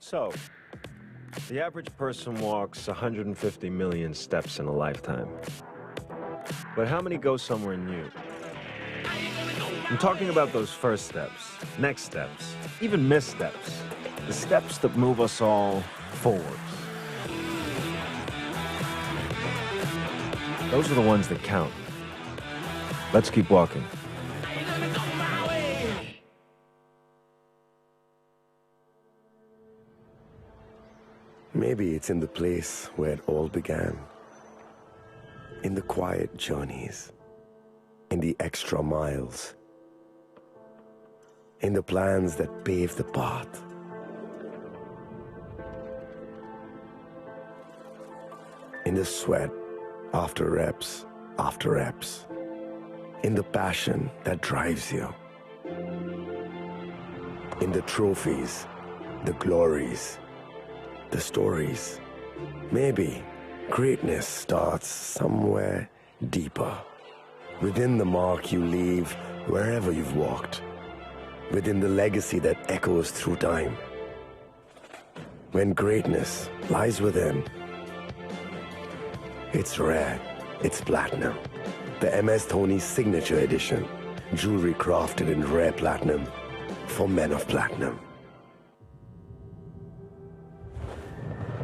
So, the average person walks 150 million steps in a lifetime. But how many go somewhere new? I'm talking about those first steps, next steps, even missteps. The steps that move us all forwards. Those are the ones that count. Let's keep walking. Maybe it's in the place where it all began. In the quiet journeys. In the extra miles. In the plans that pave the path. In the sweat after reps after reps. In the passion that drives you. In the trophies, the glories, the stories. Maybe greatness starts somewhere deeper. Within the mark you leave wherever you've walked. Within the legacy that echoes through time. When greatness lies within, it's rare, it's platinum. The MS Dhoni Signature Edition. Jewelry crafted in rare platinum for men of platinum.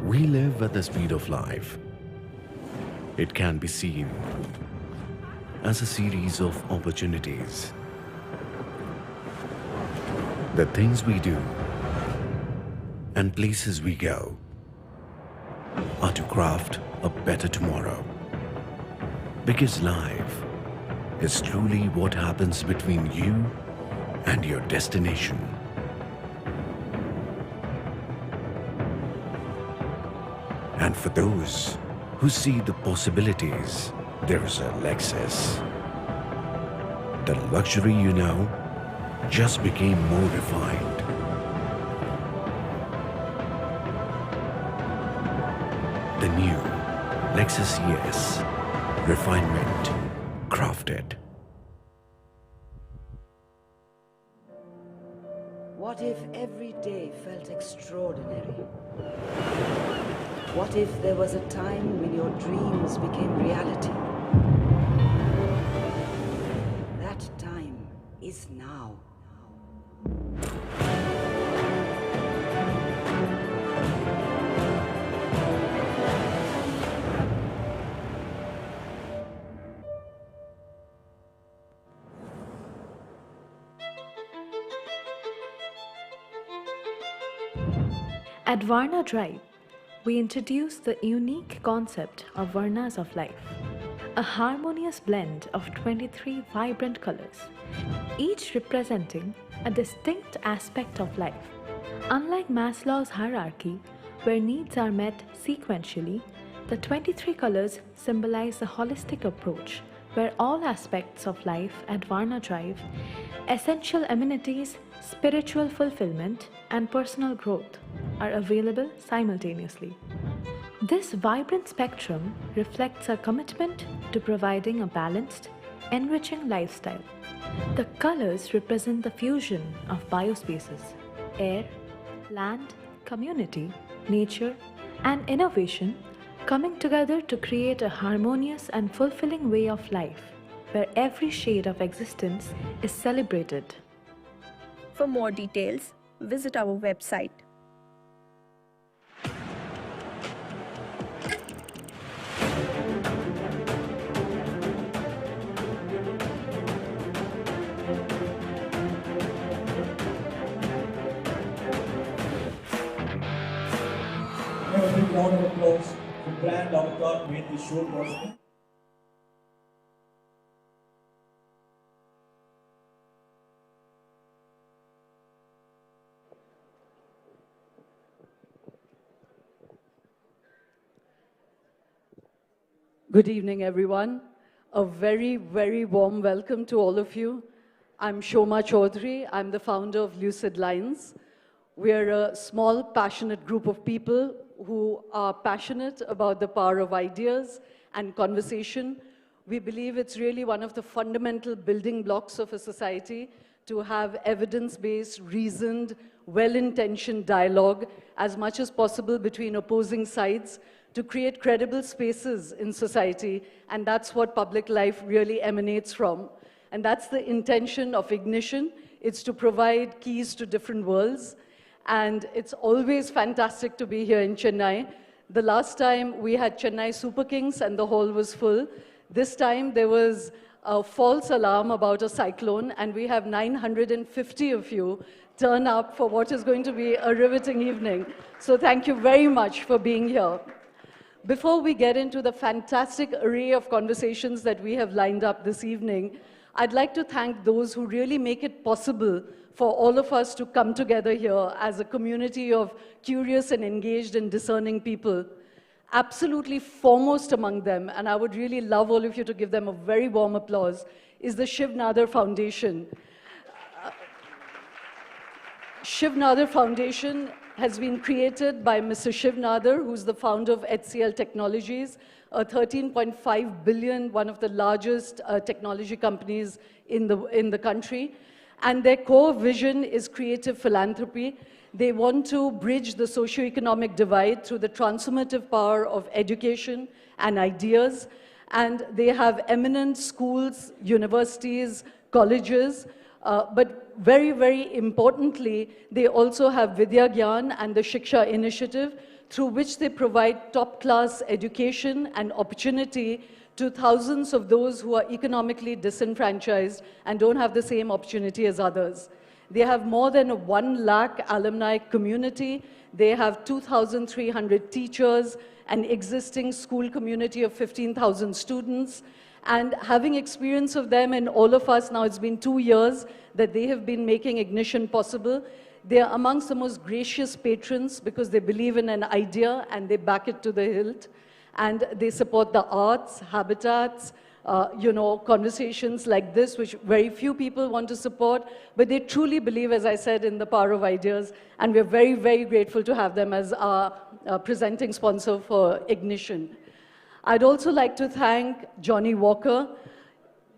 We live at the speed of life. It can be seen as a series of opportunities. The things we do and places we go are to craft a better tomorrow. Because life is truly what happens between you and your destination. And for those who see the possibilities, there is a Lexus. The luxury you know just became more refined. The new Lexus ES. Refinement crafted. What if every day felt extraordinary? What if there was a time when your dreams became reality? That time is now. At Varna Drive, we introduce the unique concept of Varnas of life, a harmonious blend of 23 vibrant colors, each representing a distinct aspect of life. Unlike Maslow's hierarchy, where needs are met sequentially, the 23 colors symbolize a holistic approach where all aspects of life at Varna Drive, essential amenities, spiritual fulfillment, and personal growth are available simultaneously. This vibrant spectrum reflects our commitment to providing a balanced, enriching lifestyle. The colors represent the fusion of biospaces, air, land, community, nature, and innovation coming together to create a harmonious and fulfilling way of life where every shade of existence is celebrated. For more details, visit our website. A big round of applause for Brand Avatar made this show possible. Good evening, everyone. A very, very warm welcome to all of you. I'm Shoma Chaudhary. I'm the founder of Lucid Lines. We're a small, passionate group of people who are passionate about the power of ideas and conversation. We believe it's really one of the fundamental building blocks of a society to have evidence-based, reasoned, well-intentioned dialogue as much as possible between opposing sides to create credible spaces in society, and that's what public life really emanates from. And that's the intention of Ignition. It's to provide keys to different worlds, and it's always fantastic to be here in Chennai. The last time we had Chennai Super Kings and the hall was full. This time there was a false alarm about a cyclone, and we have 950 of you turn up for what is going to be a riveting evening. So thank you very much for being here. Before we get into the fantastic array of conversations that we have lined up this evening, I'd like to thank those who really make it possible for all of us to come together here as a community of curious and engaged and discerning people. Absolutely foremost among them, and I would really love all of you to give them a very warm applause, is the Shiv Nadar Foundation. Shiv Nadar Foundation has been created by Mr. Shiv Nadar, who's the founder of HCL Technologies, a 13.5 billion, one of the largest technology companies in the country. And their core vision is creative philanthropy. They want to bridge the socioeconomic divide through the transformative power of education and ideas. And they have eminent schools, universities, colleges, but very, very importantly, they also have Vidya Gyan and the Shiksha Initiative, through which they provide top-class education and opportunity to thousands of those who are economically disenfranchised and don't have the same opportunity as others. They have more than a 1 lakh alumni community. They have 2,300 teachers, an existing school community of 15,000 students. And having experience of them and all of us, now it's been 2 years that they have been making Ignition possible. They are amongst the most gracious patrons because they believe in an idea and they back it to the hilt. And they support the arts, habitats, conversations like this, which very few people want to support. But they truly believe, as I said, in the power of ideas. And we're very, very grateful to have them as our presenting sponsor for Ignition. I'd also like to thank Johnny Walker.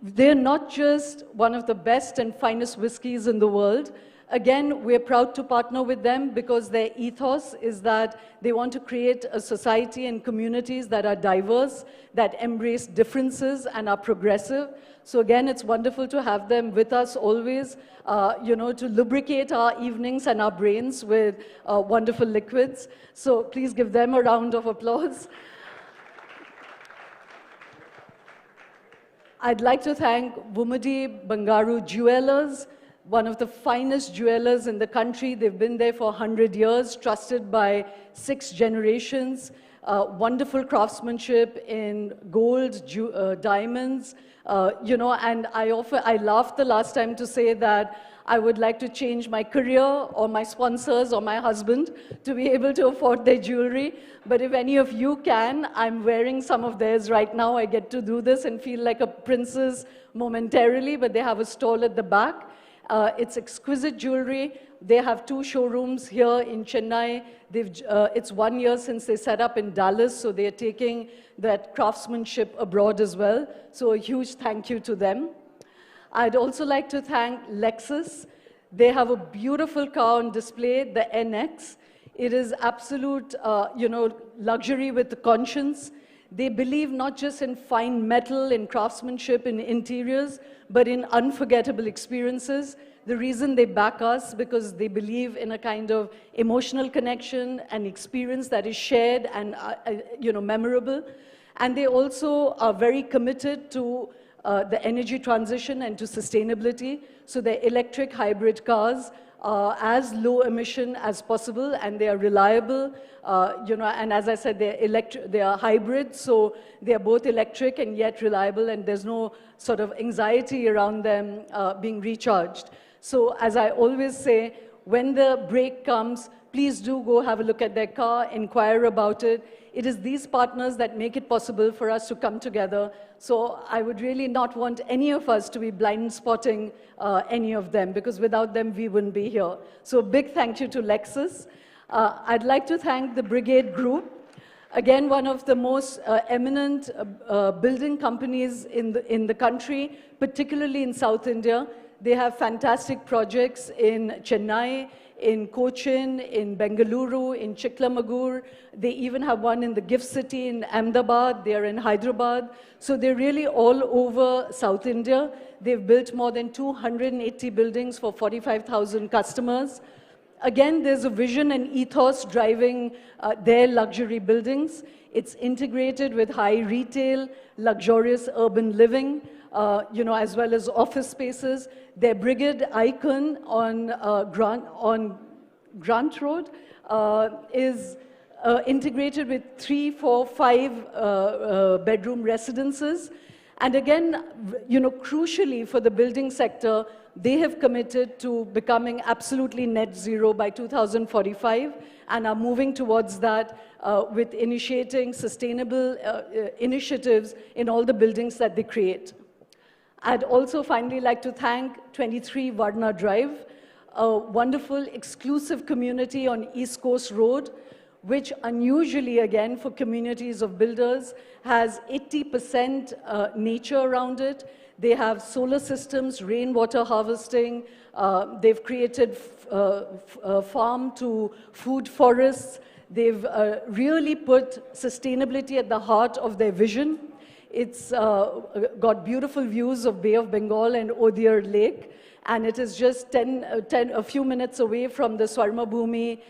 They're not just one of the best and finest whiskeys in the world. Again, we're proud to partner with them because their ethos is that they want to create a society and communities that are diverse, that embrace differences and are progressive. So again, it's wonderful to have them with us always, to lubricate our evenings and our brains with wonderful liquids. So please give them a round of applause. I'd like to thank Wumadi Bangaru Jewelers, one of the finest jewelers in the country. They've been there for 100 years, trusted by 6 generations. Wonderful craftsmanship in gold, diamonds, and I laughed the last time to say that I would like to change my career or my sponsors or my husband to be able to afford their jewelry. But if any of you can, I'm wearing some of theirs right now. I get to do this and feel like a princess momentarily, but they have a stall at the back. It's exquisite jewelry. They have 2 showrooms here in Chennai. It's 1 year since they set up in Dallas, so they're taking that craftsmanship abroad as well. So a huge thank you to them. I'd also like to thank Lexus. They have a beautiful car on display, the NX. It is absolute, luxury with the conscience. They believe not just in fine metal, in craftsmanship, in interiors, but in unforgettable experiences. The reason they back us, because they believe in a kind of emotional connection and experience that is shared and, memorable. And they also are very committed to the energy transition and to sustainability. So their electric hybrid cars are as low emission as possible, and they are reliable. And as I said, they are hybrid, so they are both electric and yet reliable, and there's no sort of anxiety around them being recharged. So as I always say, when the break comes, please do go have a look at their car, inquire about it. It is these partners that make it possible for us to come together. So I would really not want any of us to be blind spotting any of them, because without them, we wouldn't be here. So big thank you to Lexus. I'd like to thank the Brigade Group. Again, one of the most eminent building companies in the country, particularly in South India. They have fantastic projects in Chennai, in Cochin, in Bengaluru, in Chikmagalur. They even have one in the Gift City in Ahmedabad. They're in Hyderabad. So they're really all over South India. They've built more than 280 buildings for 45,000 customers. Again, there's a vision and ethos driving their luxury buildings. It's integrated with high retail, luxurious urban living, as well as office spaces. Their Brigade icon on Grant Road is integrated with 3, 4, 5 bedroom residences. And again, crucially for the building sector, they have committed to becoming absolutely net zero by 2045 and are moving towards that with initiating sustainable initiatives in all the buildings that they create. I'd also finally like to thank 23 Varna Drive, a wonderful exclusive community on East Coast Road, which unusually, again, for communities of builders, has 80% nature around it. They have solar systems, rainwater harvesting. They've created farm to food forests. They've really put sustainability at the heart of their vision. It's got beautiful views of Bay of Bengal and Odir Lake. And it is just a few minutes away from the Swarmabhumi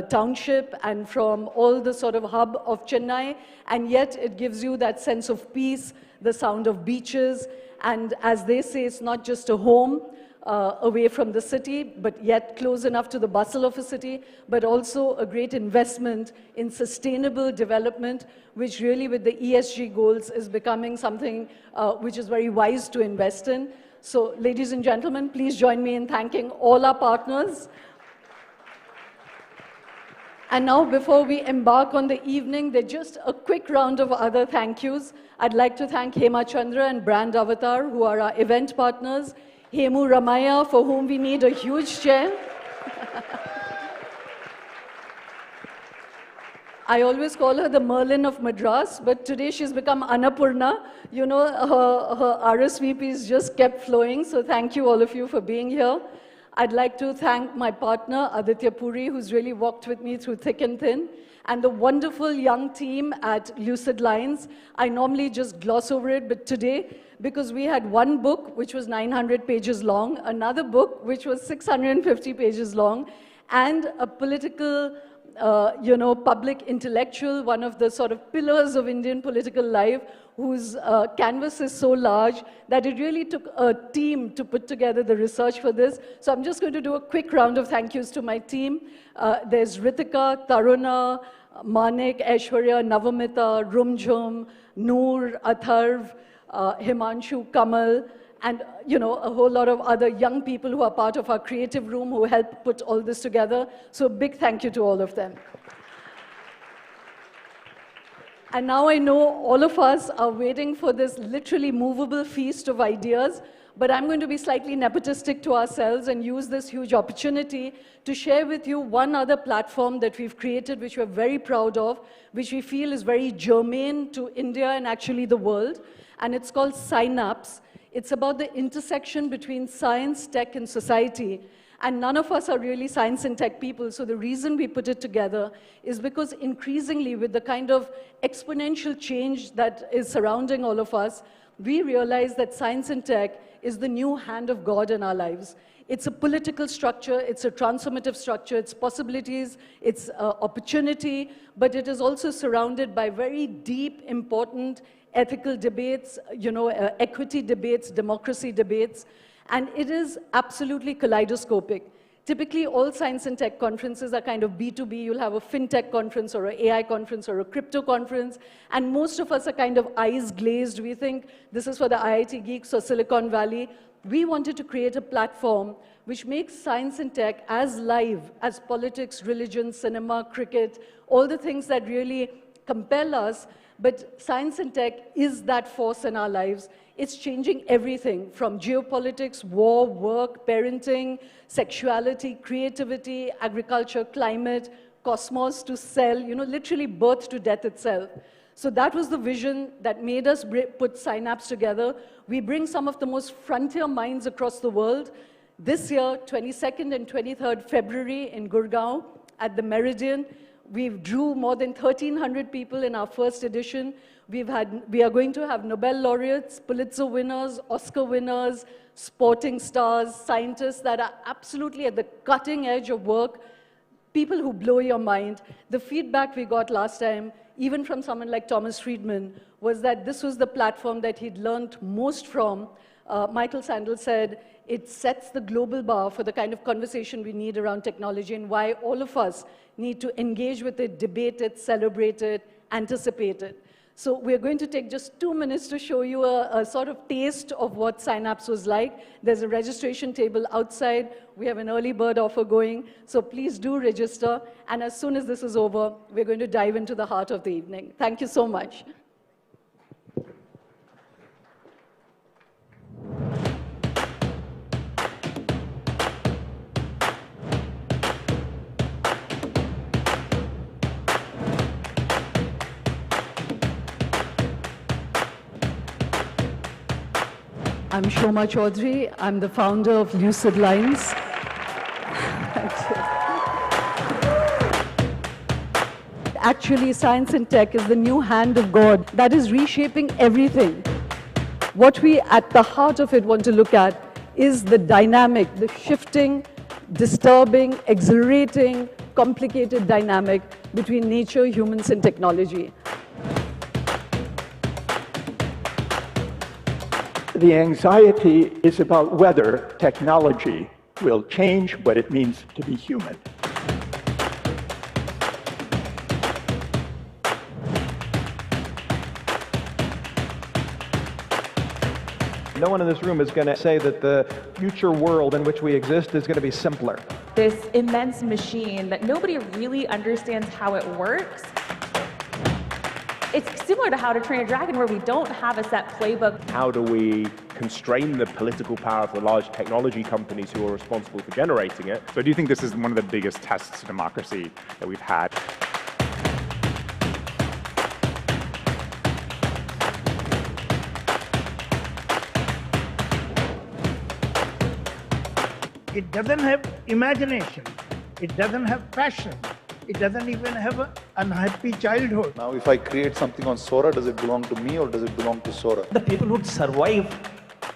township and from all the sort of hub of Chennai. And yet it gives you that sense of peace, the sound of beaches. And as they say, it's not just a home away from the city, but yet close enough to the bustle of a city, but also a great investment in sustainable development, which really with the ESG goals is becoming something which is very wise to invest in. So, ladies and gentlemen, please join me in thanking all our partners. And now, before we embark on the evening, there's just a quick round of other thank yous. I'd like to thank Hema Chandra and Brand Avatar, who are our event partners. Hemu Ramaya, for whom we need a huge chair. I always call her the Merlin of Madras, but today she's become Annapurna. Her RSVPs just kept flowing, so thank you all of you for being here. I'd like to thank my partner, Aditya Puri, who's really walked with me through thick and thin, and the wonderful young team at Lucid Lines. I normally just gloss over it, but today, because we had one book, which was 900 pages long, another book, which was 650 pages long, and a political public intellectual, one of the sort of pillars of Indian political life, whose canvas is so large that it really took a team to put together the research for this. So I'm just going to do a quick round of thank yous to my team. There's Ritika, Taruna, Manik, Aishwarya, Navamita, Rumjhum, Noor, Atharv, Himanshu, Kamal, and a whole lot of other young people who are part of our creative room who helped put all this together. So big thank you to all of them. And now I know all of us are waiting for this literally movable feast of ideas, but I'm going to be slightly nepotistic to ourselves and use this huge opportunity to share with you one other platform that we've created, which we're very proud of, which we feel is very germane to India and actually the world, and it's called Synapse. It's about the intersection between science, tech, and society. And none of us are really science and tech people, so the reason we put it together is because increasingly, with the kind of exponential change that is surrounding all of us, we realize that science and tech is the new hand of God in our lives. It's a political structure, it's a transformative structure, it's possibilities, it's opportunity, but it is also surrounded by very deep, important ethical debates, equity debates, democracy debates, and it is absolutely kaleidoscopic. Typically, all science and tech conferences are kind of B2B. You'll have a fintech conference or an AI conference or a crypto conference, and most of us are kind of eyes glazed. We think this is for the IIT geeks or Silicon Valley. We wanted to create a platform which makes science and tech as live as politics, religion, cinema, cricket, all the things that really compel us. But science and tech is that force in our lives. It's changing everything from geopolitics, war, work, parenting, sexuality, creativity, agriculture, climate, cosmos to cell, literally birth to death itself. So that was the vision that made us put Synapse together. We bring some of the most frontier minds across the world. This year, 22nd and 23rd February in Gurgaon at the Meridian, we drew more than 1,300 people in our first edition. We are going to have Nobel laureates, Pulitzer winners, Oscar winners, sporting stars, scientists that are absolutely at the cutting edge of work, people who blow your mind. The feedback we got last time, even from someone like Thomas Friedman, was that this was the platform that he'd learned most from. Michael Sandel said, it sets the global bar for the kind of conversation we need around technology and why all of us need to engage with it, debate it, celebrate it, anticipate it. So we're going to take just 2 minutes to show you a sort of taste of what Synapse was like. There's a registration table outside. We have an early bird offer going. So please do register. And as soon as this is over, we're going to dive into the heart of the evening. Thank you so much. I'm Shoma Chaudhary. I'm the founder of Lucid Lines. Actually, science and tech is the new hand of God that is reshaping everything. What we, at the heart of it, want to look at is the dynamic, the shifting, disturbing, exhilarating, complicated dynamic between nature, humans, and technology. The anxiety is about whether technology will change what it means to be human. No one in this room is going to say that the future world in which we exist is going to be simpler. This immense machine that nobody really understands how it works. It's similar to How to Train a Dragon, where we don't have a set playbook. How do we constrain the political power of the large technology companies who are responsible for generating it? So do you think this is one of the biggest tests of democracy that we've had? It doesn't have imagination. It doesn't have passion. It doesn't even have an unhappy childhood. Now, if I create something on Sora, does it belong to me or does it belong to Sora? The people who survive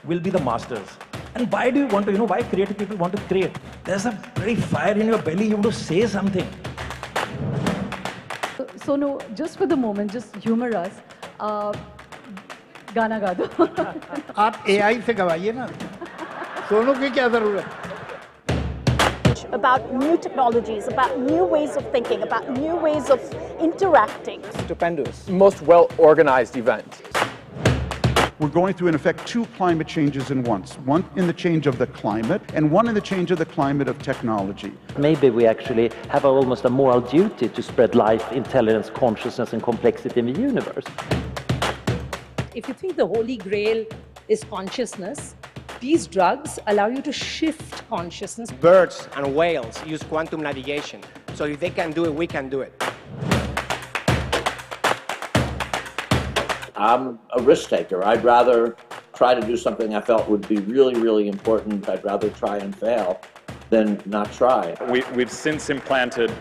will be the masters. And why do you want to, why creative people want to create? There's a very fire in your belly, you want to say something. So no, just for the moment, just humor us. गाना गा दो. आप AI से गवाइए ना. सोनू की क्या जरूरत? About new technologies, about new ways of thinking, about new ways of interacting. Stupendous. Most well-organized event. We're going through, in effect, 2 climate changes in once. One in the change of the climate, and one in the change of the climate of technology. Maybe we actually have almost a moral duty to spread life, intelligence, consciousness, and complexity in the universe. If you think the Holy Grail is consciousness, these drugs allow you to shift consciousness. Birds and whales use quantum navigation. So if they can do it, we can do it. I'm a risk taker. I'd rather try to do something I felt would be really, really important. I'd rather try and fail than not try. We've since implanted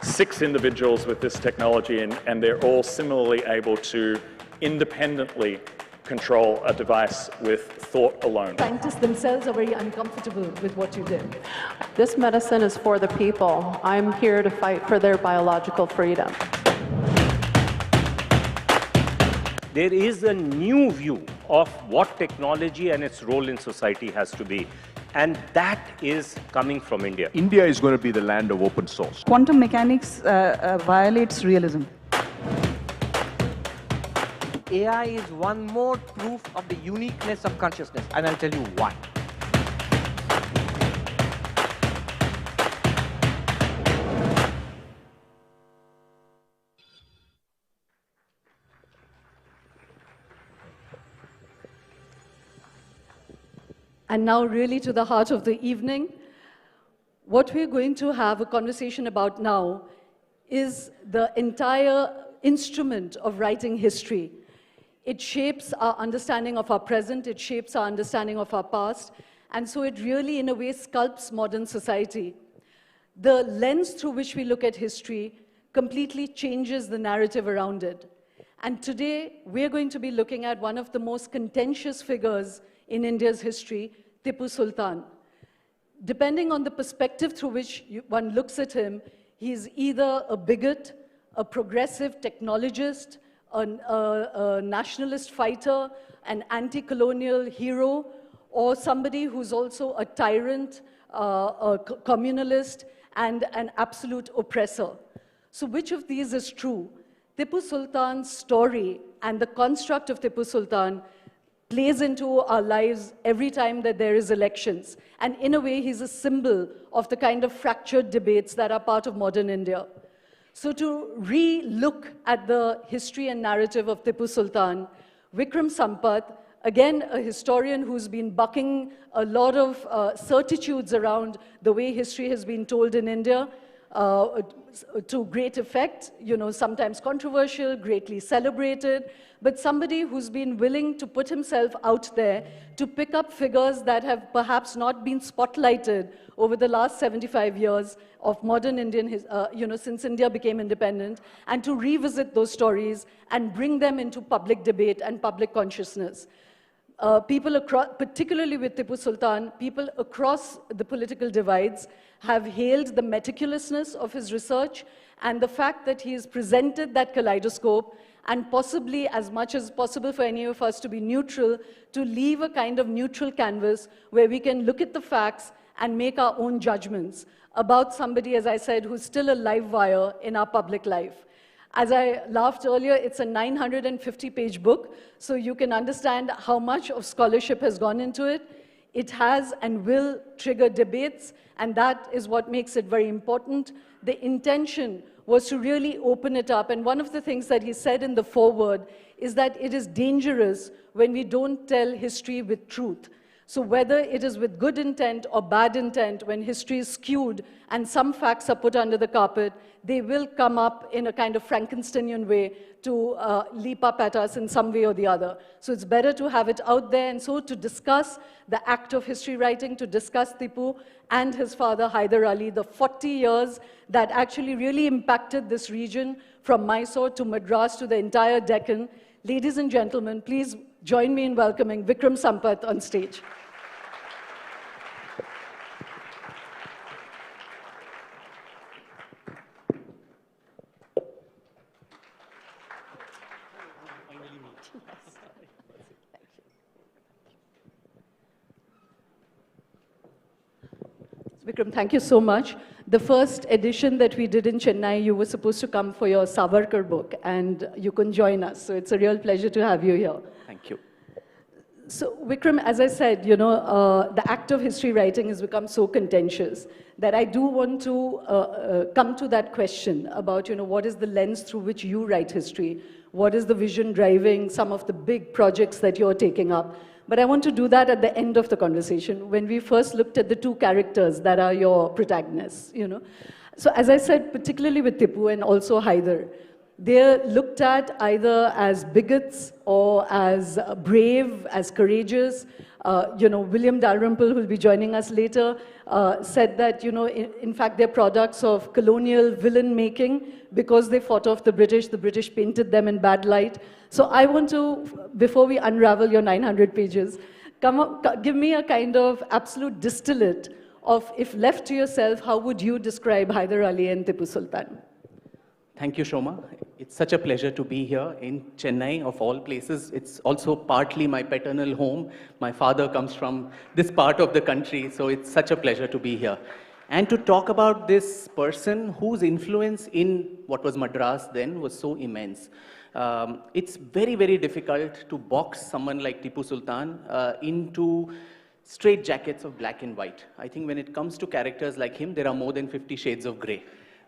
6 individuals with this technology, and they're all similarly able to independently control a device with thought alone. Scientists themselves are very uncomfortable with what you did. This medicine is for the people. I'm here to fight for their biological freedom. There is a new view of what technology and its role in society has to be. And that is coming from India. India is going to be the land of open source. Quantum mechanics violates realism. AI is one more proof of the uniqueness of consciousness, and I'll tell you why. And now really to the heart of the evening, what we're going to have a conversation about now is the entire instrument of writing history. It shapes our understanding of our present, it shapes our understanding of our past, And so it really, in a way, sculpts modern society. The lens through which we look at history completely changes the narrative around it. And today, we're going to be looking at one of the most contentious figures in India's history, Tipu Sultan. Depending on the perspective through which one looks at him, he's either a bigot, a progressive technologist, a nationalist fighter, an anti-colonial hero, or somebody who's also a tyrant, a communalist, and an absolute oppressor. So which of these is true? Tipu Sultan's story and the construct of Tipu Sultan plays into our lives every time that there is elections. And in a way, he's a symbol of the kind of fractured debates that are part of modern India. So to re-look at the history and narrative of Tipu Sultan, Vikram Sampath, again, a historian who's been bucking a lot of certitudes around the way history has been told in India, to great effect, sometimes controversial, greatly celebrated, but somebody who's been willing to put himself out there to pick up figures that have perhaps not been spotlighted over the last 75 years of modern Indian, since India became independent, and to revisit those stories and bring them into public debate and public consciousness. People across, particularly with Tipu Sultan, people across the political divides have hailed the meticulousness of his research and the fact that he has presented that kaleidoscope and possibly, as much as possible for any of us to be neutral, to leave a kind of neutral canvas where we can look at the facts and make our own judgments about somebody, as I said, who's still a live wire in our public life. As I laughed earlier, it's a 950-page book, so you can understand how much of scholarship has gone into it. It has and will trigger debates, and that is what makes it very important. The intention was to really open it up, and one of the things that he said in the foreword is that it is dangerous when we don't tell history with truth. So whether it is with good intent or bad intent, when history is skewed and some facts are put under the carpet, they will come up in a kind of Frankensteinian way to leap up at us in some way or the other. So it's better to have it out there. And so to discuss the act of history writing, to discuss Tipu and his father, Hyder Ali, the 40 years that actually really impacted this region from Mysore to Madras to the entire Deccan. Ladies and gentlemen, please join me in welcoming Vikram Sampath on stage. Vikram, thank you so much. The first edition that we did in Chennai, you were supposed to come for your Savarkar book, and you couldn't join us. So it's a real pleasure to have you here. Thank you. So Vikram, as I said, the act of history writing has become so contentious that I do want to come to that question about, what is the lens through which you write history? What is the vision driving some of the big projects that you're taking up? But I want to do that at the end of the conversation, when we first looked at the two characters that are your protagonists, So as I said, particularly with Tipu and also Hyder, they're looked at either as bigots or as brave, as courageous. William Dalrymple, who will be joining us later, said that, in fact, they're products of colonial villain making because they fought off the British painted them in bad light. So I want to, before we unravel your 900 pages, give me a kind of absolute distillate of, if left to yourself, how would you describe Hyder Ali and Tipu Sultan? Thank you, Shoma. It's such a pleasure to be here in Chennai, of all places. It's also partly my paternal home. My father comes from this part of the country, so it's such a pleasure to be here. And to talk about this person whose influence in what was Madras then was so immense. It's very, very difficult to box someone like Tipu Sultan into straight jackets of black and white. I think when it comes to characters like him, there are more than 50 shades of gray.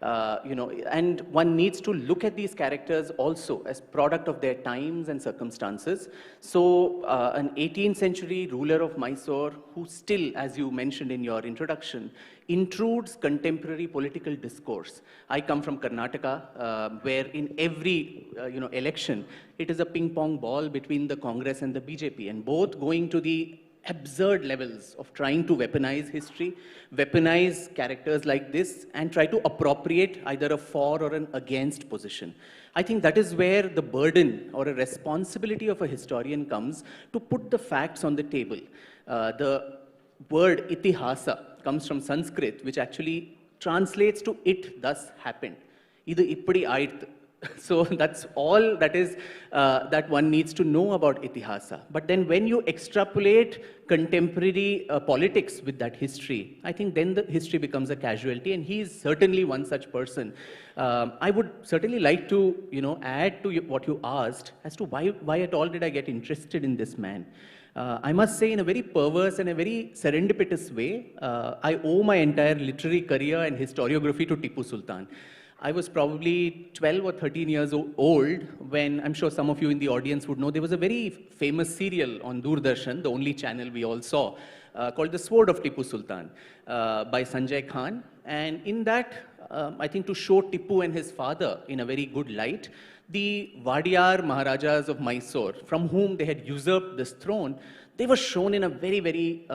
And one needs to look at these characters also as product of their times and circumstances. So an 18th century ruler of Mysore who still, as you mentioned in your introduction, intrudes contemporary political discourse. I come from Karnataka, where in every election, it is a ping-pong ball between the Congress and the BJP, and both going to the absurd levels of trying to weaponize history, weaponize characters like this, and try to appropriate either a for or an against position. I think that is where the burden or a responsibility of a historian comes, to put the facts on the table. The word itihasa comes from Sanskrit, which actually translates to "it thus happened." Idu ippadi aayithu. So that's all that is that one needs to know about itihasa. But then when you extrapolate contemporary politics with that history, I think then the history becomes a casualty, and he is certainly one such person. I would certainly like to, add to what you asked as to why at all did I get interested in this man. I must say, in a very perverse and a very serendipitous way, I owe my entire literary career and historiography to Tipu Sultan. I was probably 12 or 13 years old when, I'm sure some of you in the audience would know, there was a very famous serial on Doordarshan, the only channel we all saw, called The Sword of Tipu Sultan by Sanjay Khan. And in that, I think to show Tipu and his father in a very good light, the Vadiyar Maharajas of Mysore, from whom they had usurped this throne, they were shown in a very, very,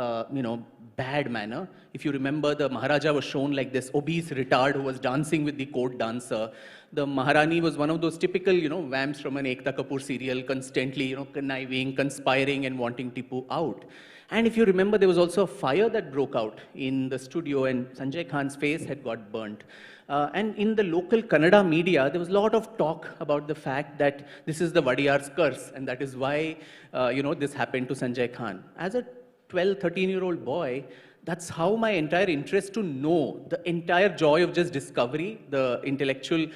bad manner. If you remember, the Maharaja was shown like this obese retard who was dancing with the court dancer. The Maharani was one of those typical, vamps from an Ekta Kapoor serial, constantly, conniving, conspiring, and wanting Tipu out. And if you remember, there was also a fire that broke out in the studio, and Sanjay Khan's face had got burnt. And in the local Kannada media, there was a lot of talk about the fact that this is the Vadiyar's curse, and that is why, this happened to Sanjay Khan. As a 12, 13-year-old boy, that's how my entire interest to know, the entire joy of just discovery, the intellectual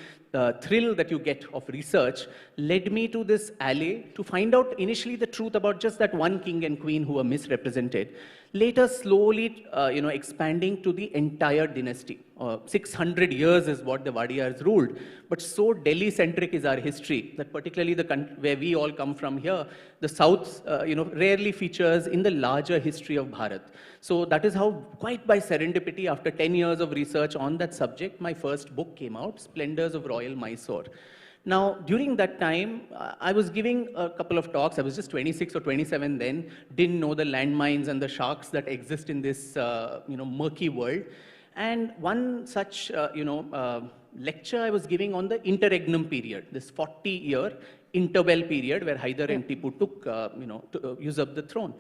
thrill that you get of research, led me to this alley to find out initially the truth about just that one king and queen who were misrepresented. Later, slowly, expanding to the entire dynasty. 600 years is what the Vadiyars ruled, but so Delhi-centric is our history that particularly where we all come from here, the South, rarely features in the larger history of Bharat. So that is how, quite by serendipity, after 10 years of research on that subject, my first book came out, Splendors of Royal Mysore. Now, during that time, I was giving a couple of talks. I was just 26 or 27 then, didn't know the landmines and the sharks that exist in this, murky world. And one such, lecture I was giving on the interregnum period, this 40-year interval period where Hyder and Tipu took, to usurp the throne.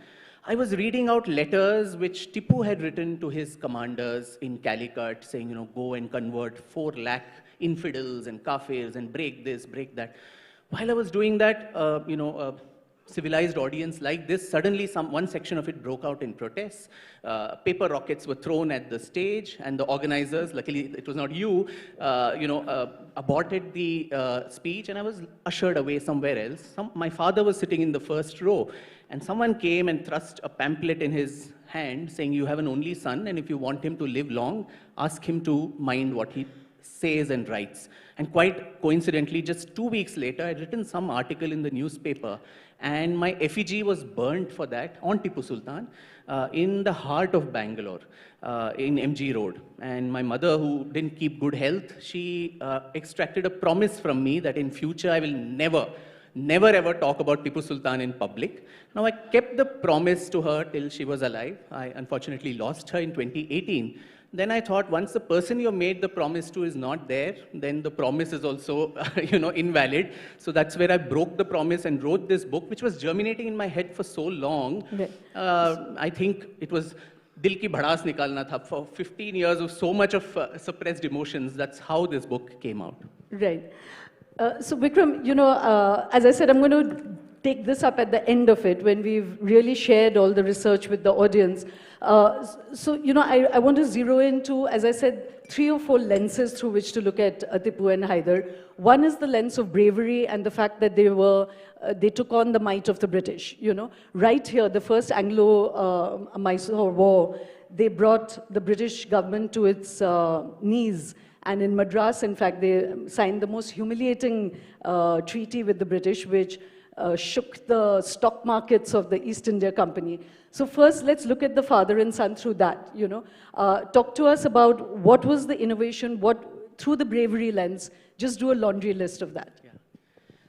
I was reading out letters which Tipu had written to his commanders in Calicut, saying, go and convert 4 lakh infidels and kafirs and break this, break that. While I was doing that, a civilized audience like this, suddenly one section of it broke out in protests. Paper rockets were thrown at the stage, and the organizers, luckily it was not you, aborted the speech, and I was ushered away somewhere else. My father was sitting in the first row, and someone came and thrust a pamphlet in his hand saying, you have an only son, and if you want him to live long, ask him to mind what he says and writes. And quite coincidentally, just 2 weeks later, I'd written some article in the newspaper, and my effigy was burnt for that on Tipu Sultan in the heart of Bangalore, in MG Road. And my mother, who didn't keep good health, she extracted a promise from me that in future I will never ever talk about Tipu Sultan in public. Now, I kept the promise to her till she was alive. I unfortunately lost her in 2018. Then I thought, once the person you made the promise to is not there, then the promise is also, invalid. So that's where I broke the promise and wrote this book, which was germinating in my head for so long. I think it was Dil ki bhadaas nikalna tha. For 15 years of so much of suppressed emotions, that's how this book came out. Right. So Vikram, as I said, I'm going to take this up at the end of it when we've really shared all the research with the audience. I want to zero into, as I said, 3 or 4 lenses through which to look at Tipu and Hyder. One is the lens of bravery and the fact that they took on the might of the British. Right here, the first Anglo-Mysore war, they brought the British government to its knees. And in Madras, in fact, they signed the most humiliating treaty with the British, which shook the stock markets of the East India Company. So first, let's look at the father and son through that. Talk to us about what was the innovation, through the bravery lens. Just do a laundry list of that. Yeah.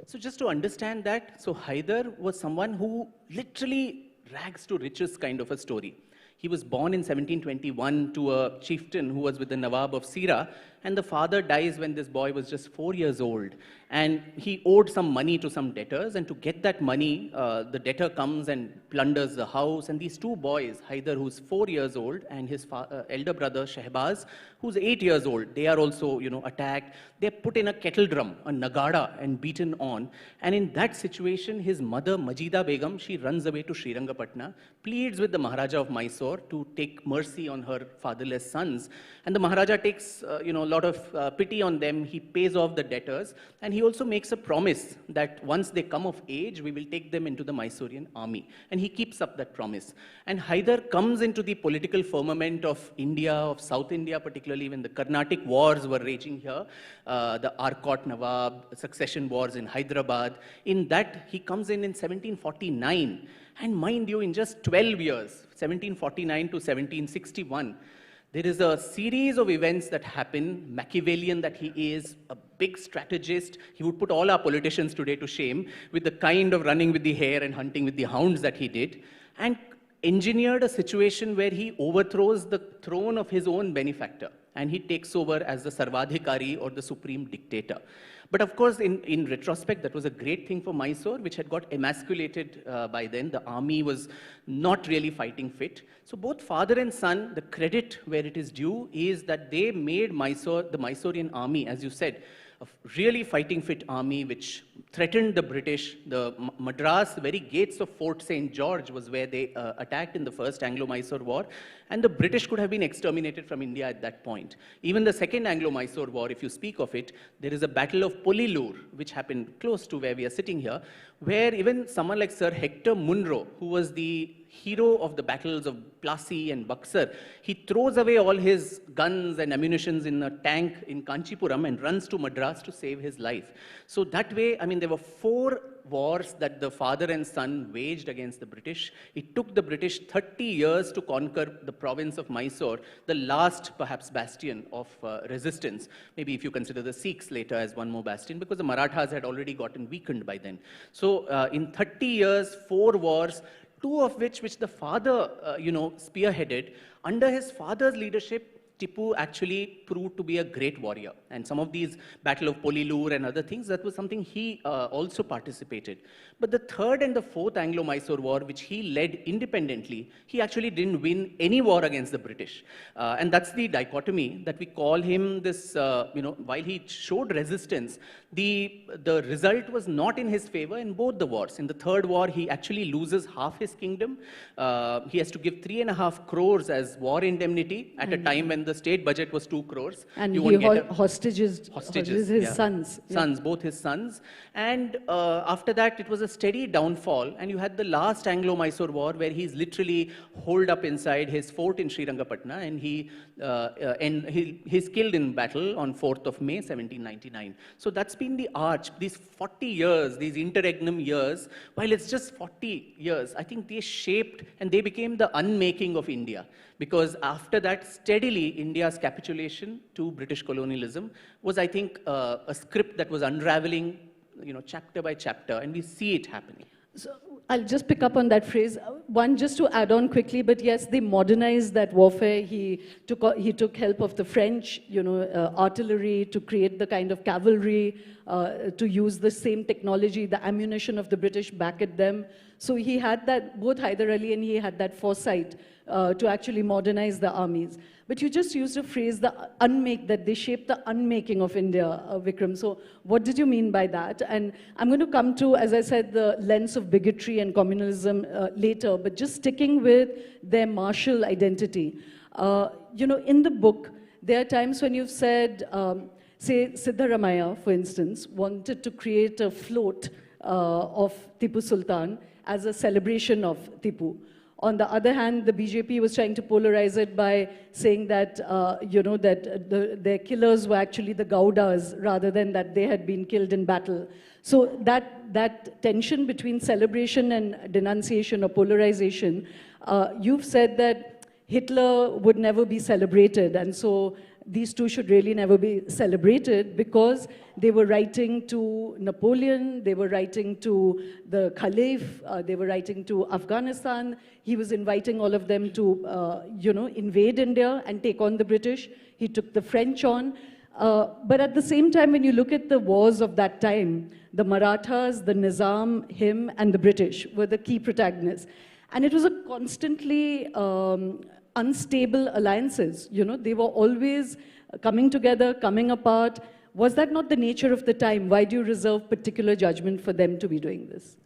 So just to understand that, so Hyder was someone who literally rags to riches kind of a story. He was born in 1721 to a chieftain who was with the Nawab of Sira, and the father dies when this boy was just 4 years old. And he owed some money to some debtors, and to get that money, the debtor comes and plunders the house, and these two boys, Haider, who's 4 years old, and his elder brother, Shehbaz, who's 8 years old, they are also, attacked. They're put in a kettle drum, a nagada, and beaten on. And in that situation, his mother, Majida Begum, she runs away to Srirangapatna, pleads with the Maharaja of Mysore to take mercy on her fatherless sons. And the Maharaja takes, a lot of pity on them. He pays off the debtors, and he also makes a promise that once they come of age, we will take them into the Mysorean army. And he keeps up that promise. And Haider comes into the political firmament of India, of South India, particularly when the Carnatic wars were raging here, the Arcot Nawab, succession wars in Hyderabad. In that, he comes in 1749. And mind you, in just 12 years, 1749 to 1761, there is a series of events that happen. Machiavellian that he is, a big strategist. He would put all our politicians today to shame with the kind of running with the hare and hunting with the hounds that he did, and engineered a situation where he overthrows the throne of his own benefactor, and he takes over as the Sarvadhikari, or the supreme dictator. But of course, in retrospect, that was a great thing for Mysore, which had got emasculated by then. The army was not really fighting fit. So both father and son, the credit where it is due is that they made Mysore, the Mysorean army, as you said, a really fighting fit army which threatened the British. The Madras, the very gates of Fort St. George was where they attacked in the First Anglo-Mysore War, and the British could have been exterminated from India at that point. Even the Second Anglo-Mysore War, if you speak of it, there is a battle of Polilur, which happened close to where we are sitting here, where even someone like Sir Hector Munro, who was the hero of the battles of Plassey and Buxar, he throws away all his guns and ammunitions in a tank in Kanchipuram and runs to Madras to save his life. So that way, I mean, there were 4 wars that the father and son waged against the British. It took the British 30 years to conquer the province of Mysore, the last, perhaps, bastion of resistance. Maybe if you consider the Sikhs later as one more bastion, because the Marathas had already gotten weakened by then. So in 30 years, 4 wars, 2 of which the father, spearheaded. Under his father's leadership, Tipu actually proved to be a great warrior. And some of these Battle of Polilur and other things, that was something he also participated. But the 3rd and the 4th Anglo-Mysore War, which he led independently, he actually didn't win any war against the British. And that's the dichotomy that we call him this, while he showed resistance, the result was not in his favor in both the wars. In the 3rd war, he actually loses half his kingdom. He has to give 3.5 crores as war indemnity at a time when the state budget was 2 crores. And he hostages his sons. Sons, both his sons. And after that, it was a steady downfall. And you had the last Anglo-Mysore War, where he's literally holed up inside his fort in Srirangapatna, and he's killed in battle on 4th of May, 1799. So that's been the arch. These 40 years, these interregnum years, while it's just 40 years, I think they shaped and they became the unmaking of India. Because after that, steadily, India's capitulation to British colonialism was, I think, a script that was unraveling, chapter by chapter, and we see it happening. So I'll just pick up on that phrase. One, just to add on quickly, but yes, they modernized that warfare. He took help of the French, artillery to create the kind of cavalry, to use the same technology, the ammunition of the British back at them. So he had that, both Hyder Ali and he had that foresight to actually modernize the armies. But you just used a phrase, that they shaped the unmaking of India, Vikram. So what did you mean by that? And I'm going to come to, as I said, the lens of bigotry and communalism later, but just sticking with their martial identity. In the book, there are times when you've said, say, Siddharamaya, for instance, wanted to create a float of Tipu Sultan as a celebration of Tipu. On the other hand, the BJP was trying to polarize it by saying that, their killers were actually the Gaudas rather than that they had been killed in battle. So that tension between celebration and denunciation or polarization, you've said that Hitler would never be celebrated, and so these two should really never be celebrated because they were writing to Napoleon, they were writing to the Caliph, they were writing to Afghanistan. He was inviting all of them to, invade India and take on the British. He took the French on. But at the same time, when you look at the wars of that time, the Marathas, the Nizam, him, and the British were the key protagonists. And it was a constantly unstable alliances. They were always coming together, coming apart. Was that not the nature of the time? Why do you reserve particular judgment for them to be doing this?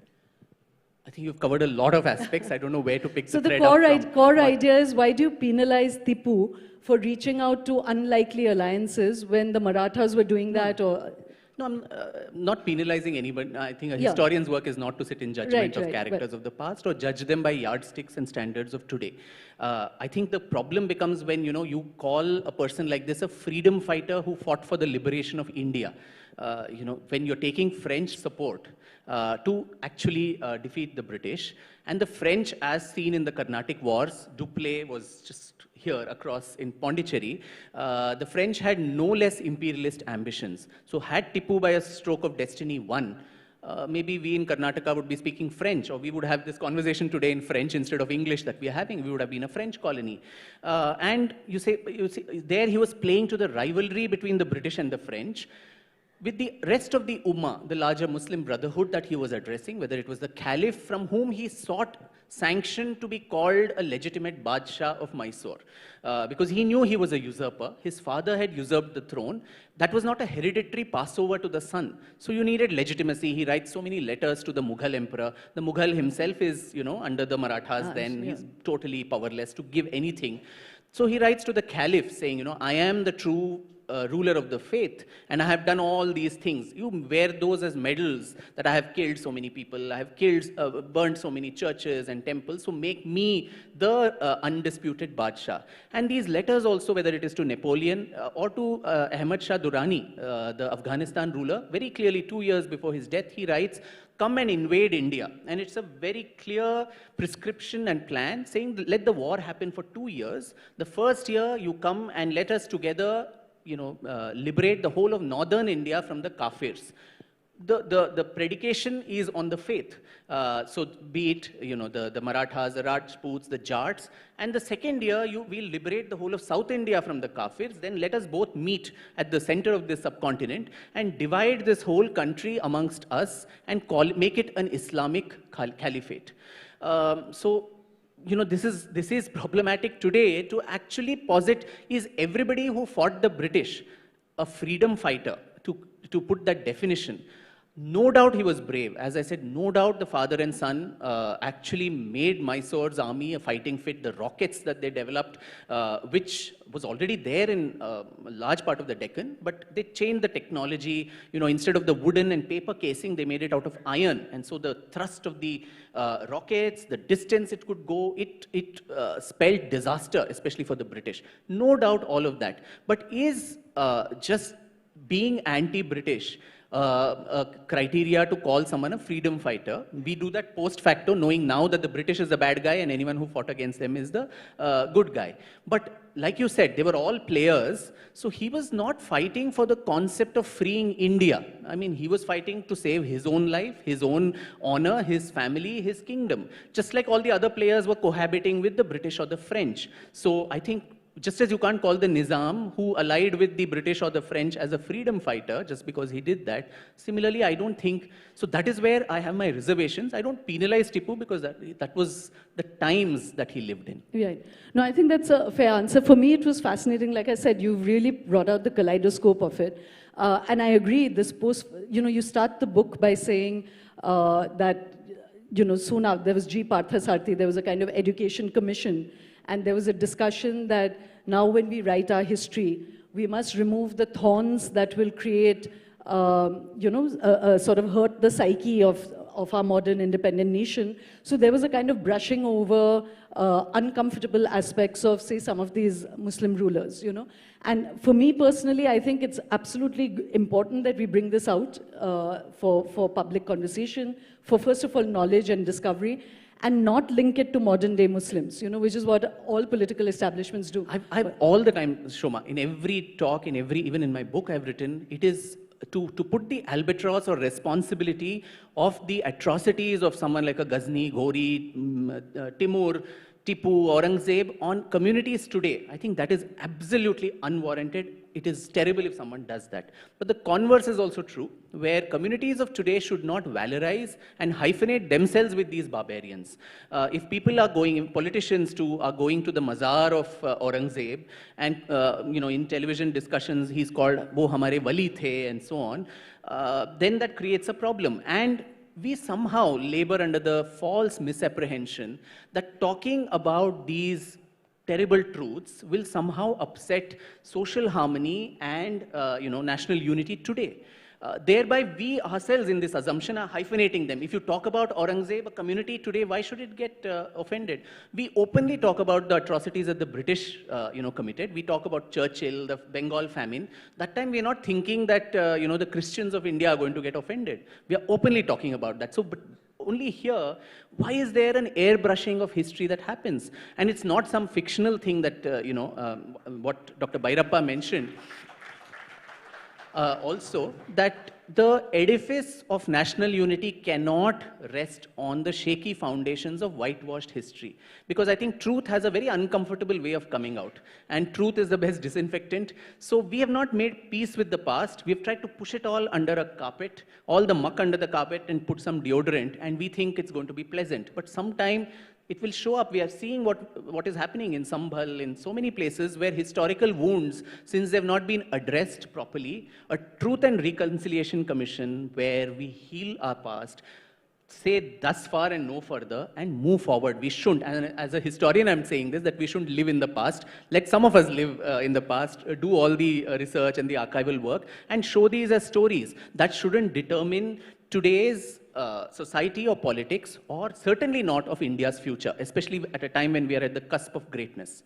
I think you've covered a lot of aspects. I don't know where to pick so the thread core, up from. core idea is, why do you penalize Tipu for reaching out to unlikely alliances when the Marathas were doing that? Or No, I'm not penalizing anybody. I think a historian's work is not to sit in judgment of characters of the past or judge them by yardsticks and standards of today. I think the problem becomes when you call a person like this a freedom fighter who fought for the liberation of India. When you're taking French support to actually defeat the British, and the French, as seen in the Carnatic Wars, Dupleix was just here across in Pondicherry, the French had no less imperialist ambitions. So had Tipu by a stroke of destiny won, maybe we in Karnataka would be speaking French, or we would have this conversation today in French instead of English that we are having. We would have been a French colony. And you see, there he was playing to the rivalry between the British and the French, with the rest of the Ummah, the larger Muslim brotherhood that he was addressing, whether it was the Caliph from whom he sought sanction to be called a legitimate Badshah of Mysore. Because he knew he was a usurper. His father had usurped the throne. That was not a hereditary passover to the son. So you needed legitimacy. He writes so many letters to the Mughal emperor. The Mughal himself is, under the Marathas then. Yeah. He's totally powerless to give anything. So he writes to the Caliph saying, I am the true ruler of the faith, and I have done all these things. You wear those as medals that I have killed so many people, I have burned so many churches and temples, so make me the undisputed Badshah. And these letters also, whether it is to Napoleon or to Ahmad Shah Durrani, the Afghanistan ruler, very clearly 2 years before his death, he writes, come and invade India. And it's a very clear prescription and plan saying, let the war happen for 2 years. The first year, you come and let us together liberate the whole of northern India from the Kafirs. The predication is on the faith. So be it, the Marathas, the Rajputs, the Jats. And the second year, we'll liberate the whole of South India from the Kafirs. Then let us both meet at the center of this subcontinent and divide this whole country amongst us and make it an Islamic caliphate. This is problematic today to actually posit, is everybody who fought the British a freedom fighter, to put that definition? No doubt he was brave. As I said, no doubt the father and son actually made Mysore's army a fighting fit. The rockets that they developed, which was already there in a large part of the Deccan, but they changed the technology. Instead of the wooden and paper casing, they made it out of iron. And so the thrust of the rockets, the distance it could go, it spelled disaster, especially for the British. No doubt all of that. But is just being anti-British a criteria to call someone a freedom fighter? We do that post facto, knowing now that the British is the bad guy and anyone who fought against them is the good guy. But like you said, they were all players, so he was not fighting for the concept of freeing India. I mean, he was fighting to save his own life, his own honor, his family, his kingdom. Just like all the other players were cohabiting with the British or the French. So I think, just as you can't call the Nizam, who allied with the British or the French, as a freedom fighter, just because he did that, similarly, I don't think, so that is where I have my reservations. I don't penalize Tipu because that was the times that he lived in. Right. No, I think that's a fair answer. For me, it was fascinating. Like I said, you really brought out the kaleidoscope of it. And I agree, this you start the book by saying that, soon after, there was G. Parthasarthi, there was a kind of education commission. And there was a discussion that now when we write our history, we must remove the thorns that will create, sort of hurt the psyche of our modern independent nation. So there was a kind of brushing over uncomfortable aspects of, say, some of these Muslim rulers, And for me personally, I think it's absolutely important that we bring this out for public conversation, for first of all, knowledge and discovery. and not link it to modern day Muslims, which is what all political establishments do. I've all the time, Shoma, in every talk, even in my book I've written, it is to put the albatross or responsibility of the atrocities of someone like a Ghazni, Ghori, Timur, Tipu, Aurangzeb on communities today. I think that is absolutely unwarranted. It is terrible if someone does that. But the converse is also true, where communities of today should not valorize and hyphenate themselves with these barbarians. If people are going, politicians too, are going to the mazar of Aurangzeb, and in television discussions he's called "Wo hamare wali the" and so on, then that creates a problem. And we somehow labor under the false misapprehension that talking about these terrible truths will somehow upset social harmony and national unity today. Thereby, we ourselves in this assumption are hyphenating them. If you talk about Aurangzeb, a community today, why should it get offended? We openly talk about the atrocities that the British committed. We talk about Churchill, the Bengal famine. That time we are not thinking that the Christians of India are going to get offended. We are openly talking about that. So, but only here, why is there an airbrushing of history that happens? And it's not some fictional thing that, what Dr. Bhairappa mentioned. Also, that the edifice of national unity cannot rest on the shaky foundations of whitewashed history. Because I think truth has a very uncomfortable way of coming out. And truth is the best disinfectant. So we have not made peace with the past. We have tried to push it all under a carpet, all the muck under the carpet, and put some deodorant. And we think it's going to be pleasant. But sometime it will show up. We are seeing what is happening in Sambhal, in so many places where historical wounds, since they have not been addressed properly, a Truth and Reconciliation Commission where we heal our past, say thus far and no further, and move forward. We shouldn't, and as a historian I'm saying this, that we shouldn't live in the past. Let some of us live in the past, do all the research and the archival work, and show these as stories. That shouldn't determine today's society or politics, or certainly not of India's future, especially at a time when we are at the cusp of greatness.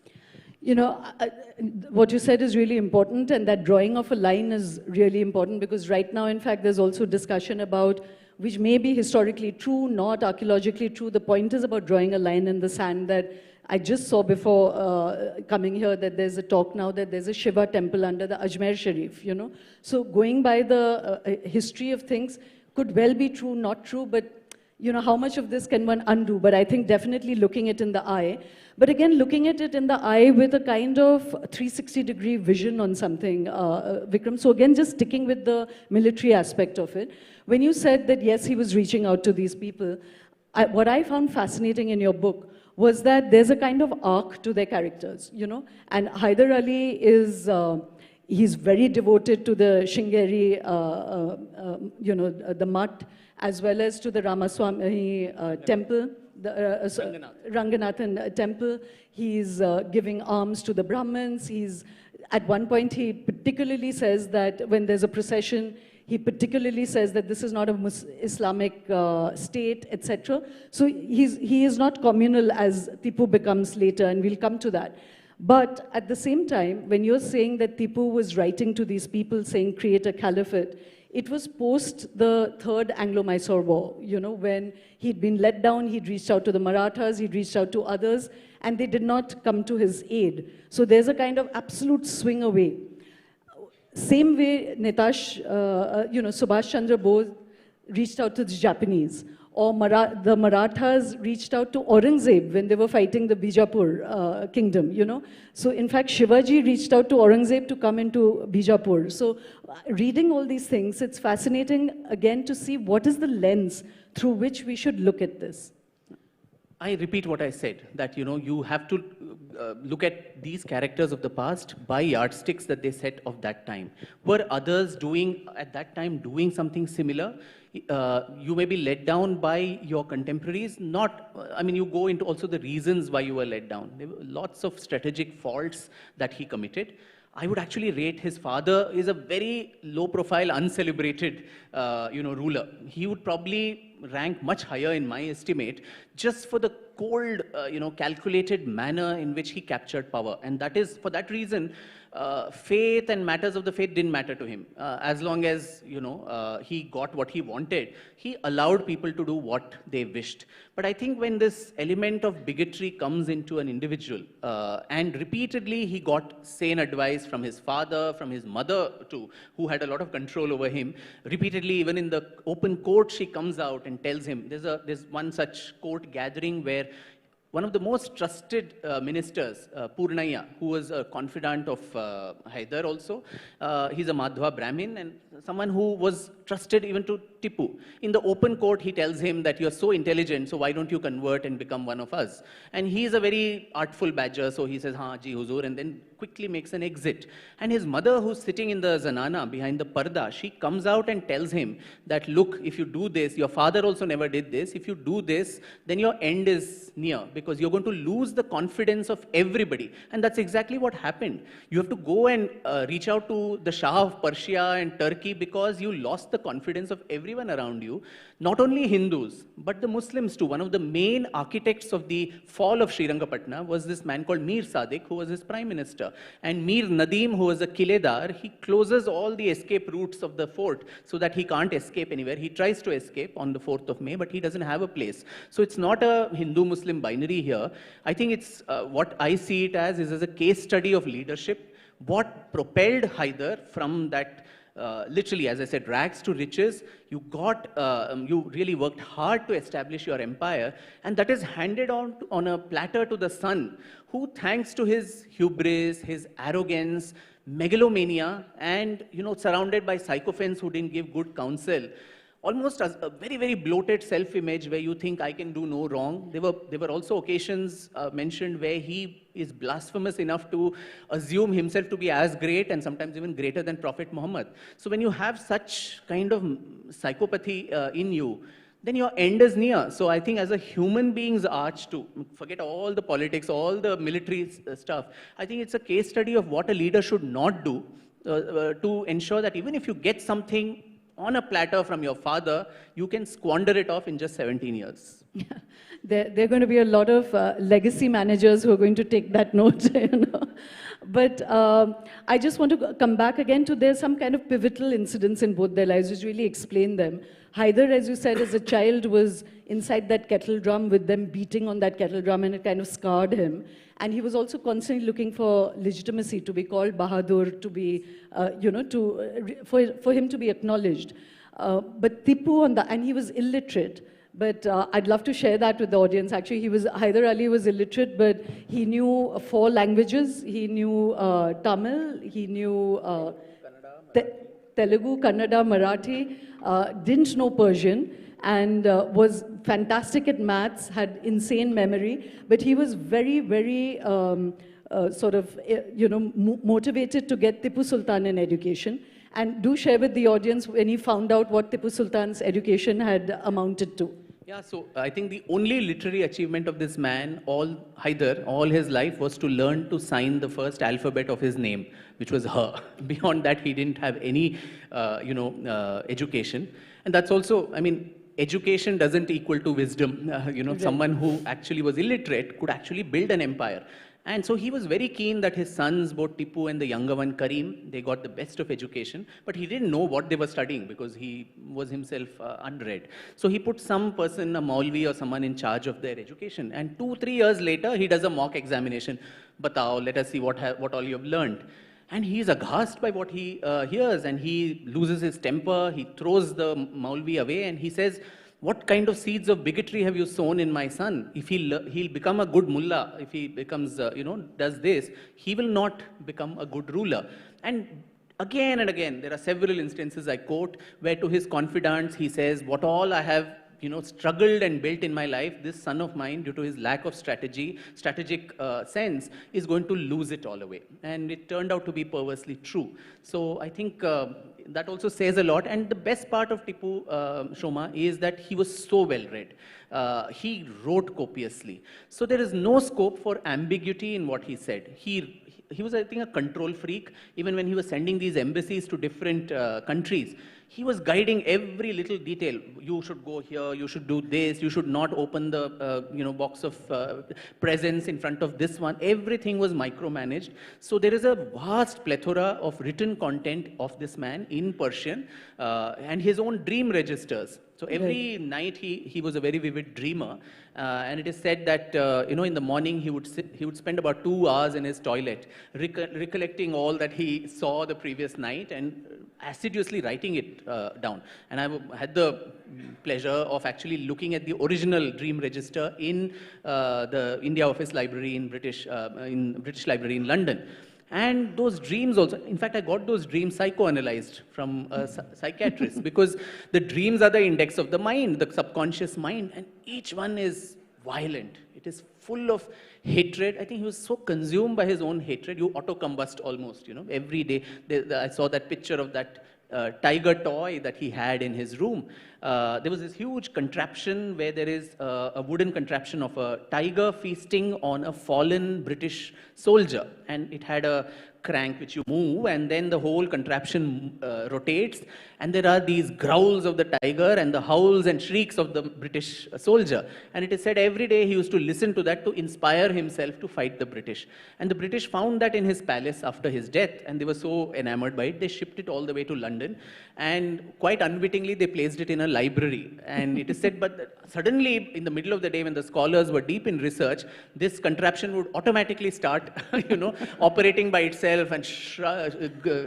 What you said is really important, and that drawing of a line is really important, because right now, in fact, there's also discussion about which may be historically true, not archaeologically true. The point is about drawing a line in the sand. That I just saw before coming here, that there's a talk now that there's a Shiva temple under the Ajmer Sharif, So going by the history of things, could well be true, not true, but how much of this can one undo? But I think definitely looking it in the eye. But again, looking at it in the eye with a kind of 360-degree vision on something, Vikram. So again, just sticking with the military aspect of it. When you said that, yes, he was reaching out to these people, what I found fascinating in your book was that there's a kind of arc to their characters, And Hyder Ali is... he's very devoted to the Shringeri, the Mutt, as well as to the Ramaswamy temple, the Ranganathan temple. He's giving alms to the Brahmins. At one point, he particularly says that when there's a procession, he particularly says that this is not an Islamic state, etc. So he is not communal as Tipu becomes later, and we'll come to that. But at the same time, when you're saying that Tipu was writing to these people saying, create a caliphate, it was post the Third Anglo-Mysore War, when he'd been let down, he'd reached out to the Marathas, he'd reached out to others, and they did not come to his aid. So there's a kind of absolute swing away. Same way, Subhash Chandra Bose reached out to the Japanese. Or the Marathas reached out to Aurangzeb when they were fighting the Bijapur kingdom, So in fact, Shivaji reached out to Aurangzeb to come into Bijapur. So reading all these things, it's fascinating, again, to see what is the lens through which we should look at this. I repeat what I said, that you have to look at these characters of the past by yardsticks that they set of that time. Were others at that time doing something similar? You may be let down by your contemporaries. You go into also the reasons why you were let down. There were lots of strategic faults that he committed. I would actually rate his father is a very low-profile, uncelebrated, ruler. He would probably rank much higher in my estimate, just for the cold, calculated manner in which he captured power. And that is, for that reason, faith and matters of the faith didn't matter to him. As long as, he got what he wanted, he allowed people to do what they wished. But I think when this element of bigotry comes into an individual, and repeatedly he got sane advice from his father, from his mother too, who had a lot of control over him. Repeatedly, even in the open court, she comes out and tells him, there's one such court gathering where one of the most trusted ministers, Purnaya, who was a confidant of Hyder also, he's a Madhva Brahmin and someone who was trusted even to Tipu. In the open court, he tells him that you're so intelligent, so why don't you convert and become one of us? And he's a very artful badger, so he says, "Haan ji huzur," and then quickly makes an exit. And his mother, who's sitting in the zanana behind the parda, she comes out and tells him that, look, if you do this, your father also never did this, if you do this, then your end is near, because you're going to lose the confidence of everybody. And that's exactly what happened. You have to go and reach out to the Shah of Persia and Turkey because you lost the confidence of everyone around you. Not only Hindus, but the Muslims too. One of the main architects of the fall of Srirangapatna was this man called Mir Sadiq, who was his prime minister. And Mir Nadim, who was a Kiledar, he closes all the escape routes of the fort so that he can't escape anywhere. He tries to escape on the 4th of May, but he doesn't have a place. So it's not a Hindu-Muslim binary here. I think it's, what I see it as is as a case study of leadership. What propelled Hyder from that literally, as I said, rags to riches. You really worked hard to establish your empire, and that is handed on a platter to the son, who, thanks to his hubris, his arrogance, megalomania, and surrounded by sycophants who didn't give good counsel, almost as a very, very bloated self-image where you think I can do no wrong. There were also occasions mentioned where he is blasphemous enough to assume himself to be as great and sometimes even greater than Prophet Muhammad. So when you have such kind of psychopathy in you, then your end is near. So I think as a human being's arch to forget all the politics, all the military stuff, I think it's a case study of what a leader should not do to ensure that even if you get something on a platter from your father, you can squander it off in just 17 years. Yeah. There are going to be a lot of legacy managers who are going to take that note. But I just want to come back again to there's some kind of pivotal incidents in both their lives which really explain them. Hyder, as you said, as a child was inside that kettle drum with them beating on that kettle drum, and it kind of scarred him. And he was also constantly looking for legitimacy, to be called Bahadur, to be, for him to be acknowledged. But Tipu, and he was illiterate. But I'd love to share that with the audience. Actually, Hyder Ali was illiterate, but he knew 4 languages. He knew Tamil, he knew Telugu, Kannada, Marathi, didn't know Persian, and was fantastic at maths, had insane memory, but he was very, very motivated to get Tipu Sultan in education. And do share with the audience when he found out what Tipu Sultan's education had amounted to. Yeah, so I think the only literary achievement of this man, Hyder, all his life, was to learn to sign the first alphabet of his name, which was H. Beyond that, he didn't have any, education. And that's also, I mean, education doesn't equal to wisdom. Right. Someone who actually was illiterate could actually build an empire. And so he was very keen that his sons, both Tipu and the younger one, Karim, they got the best of education, but he didn't know what they were studying because he was himself unread. So he put some person, a Maulvi or someone in charge of their education. And 2-3 years later, he does a mock examination. Batao, let us see what all you have learned. And he's aghast by what he hears, and he loses his temper, he throws the Maulvi away, and he says, what kind of seeds of bigotry have you sown in my son? If he'll become a good mullah, if he becomes, does this, he will not become a good ruler. And again, there are several instances I quote where to his confidants he says, what all I have struggled and built in my life, this son of mine, due to his lack of strategic sense, is going to lose it all away. And it turned out to be perversely true. So I think that also says a lot. And the best part of Tipu, Shoma, is that he was so well read. He wrote copiously. So there is no scope for ambiguity in what he said. I think, a control freak. Even when he was sending these embassies to different countries, he was guiding every little detail. You should go here, you should do this, you should not open the box of presents in front of this one. Everything was micromanaged. So there is a vast plethora of written content of this man in Persian and his own dream registers. So every night he was a very vivid dreamer, and it is said that in the morning he would spend about 2 hours in his toilet recollecting all that he saw the previous night and assiduously writing it down. And I had the pleasure of actually looking at the original dream register in the India Office Library in British Library in London. And those dreams also, in fact, I got those dreams psychoanalyzed from a psychiatrist, because the dreams are the index of the mind, the subconscious mind, and each one is violent. It is full of hatred. I think he was so consumed by his own hatred, you auto-combust almost, every day. I saw that picture of that tiger toy that he had in his room. There was this huge contraption where there is a wooden contraption of a tiger feasting on a fallen British soldier, and it had a crank which you move, and then the whole contraption rotates, and there are these growls of the tiger and the howls and shrieks of the British soldier. And it is said every day he used to listen to that to inspire himself to fight the British. And the British found that in his palace after his death, and they were so enamored by it, they shipped it all the way to London, and quite unwittingly they placed it in a library. And it is said, but suddenly in the middle of the day when the scholars were deep in research, this contraption would automatically start operating by itself, and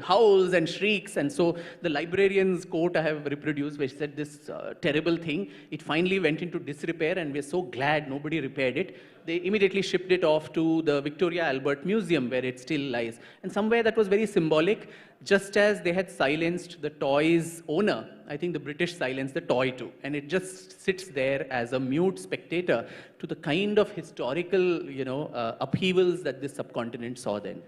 howls and shrieks. And so the librarian's quote I have reproduced, which said this terrible thing, it finally went into disrepair, and we're so glad nobody repaired it. They immediately shipped it off to the Victoria Albert Museum, where it still lies. And somewhere that was very symbolic. Just as they had silenced the toy's owner, I think the British silenced the toy too. And it just sits there as a mute spectator to the kind of historical, upheavals that this subcontinent saw then.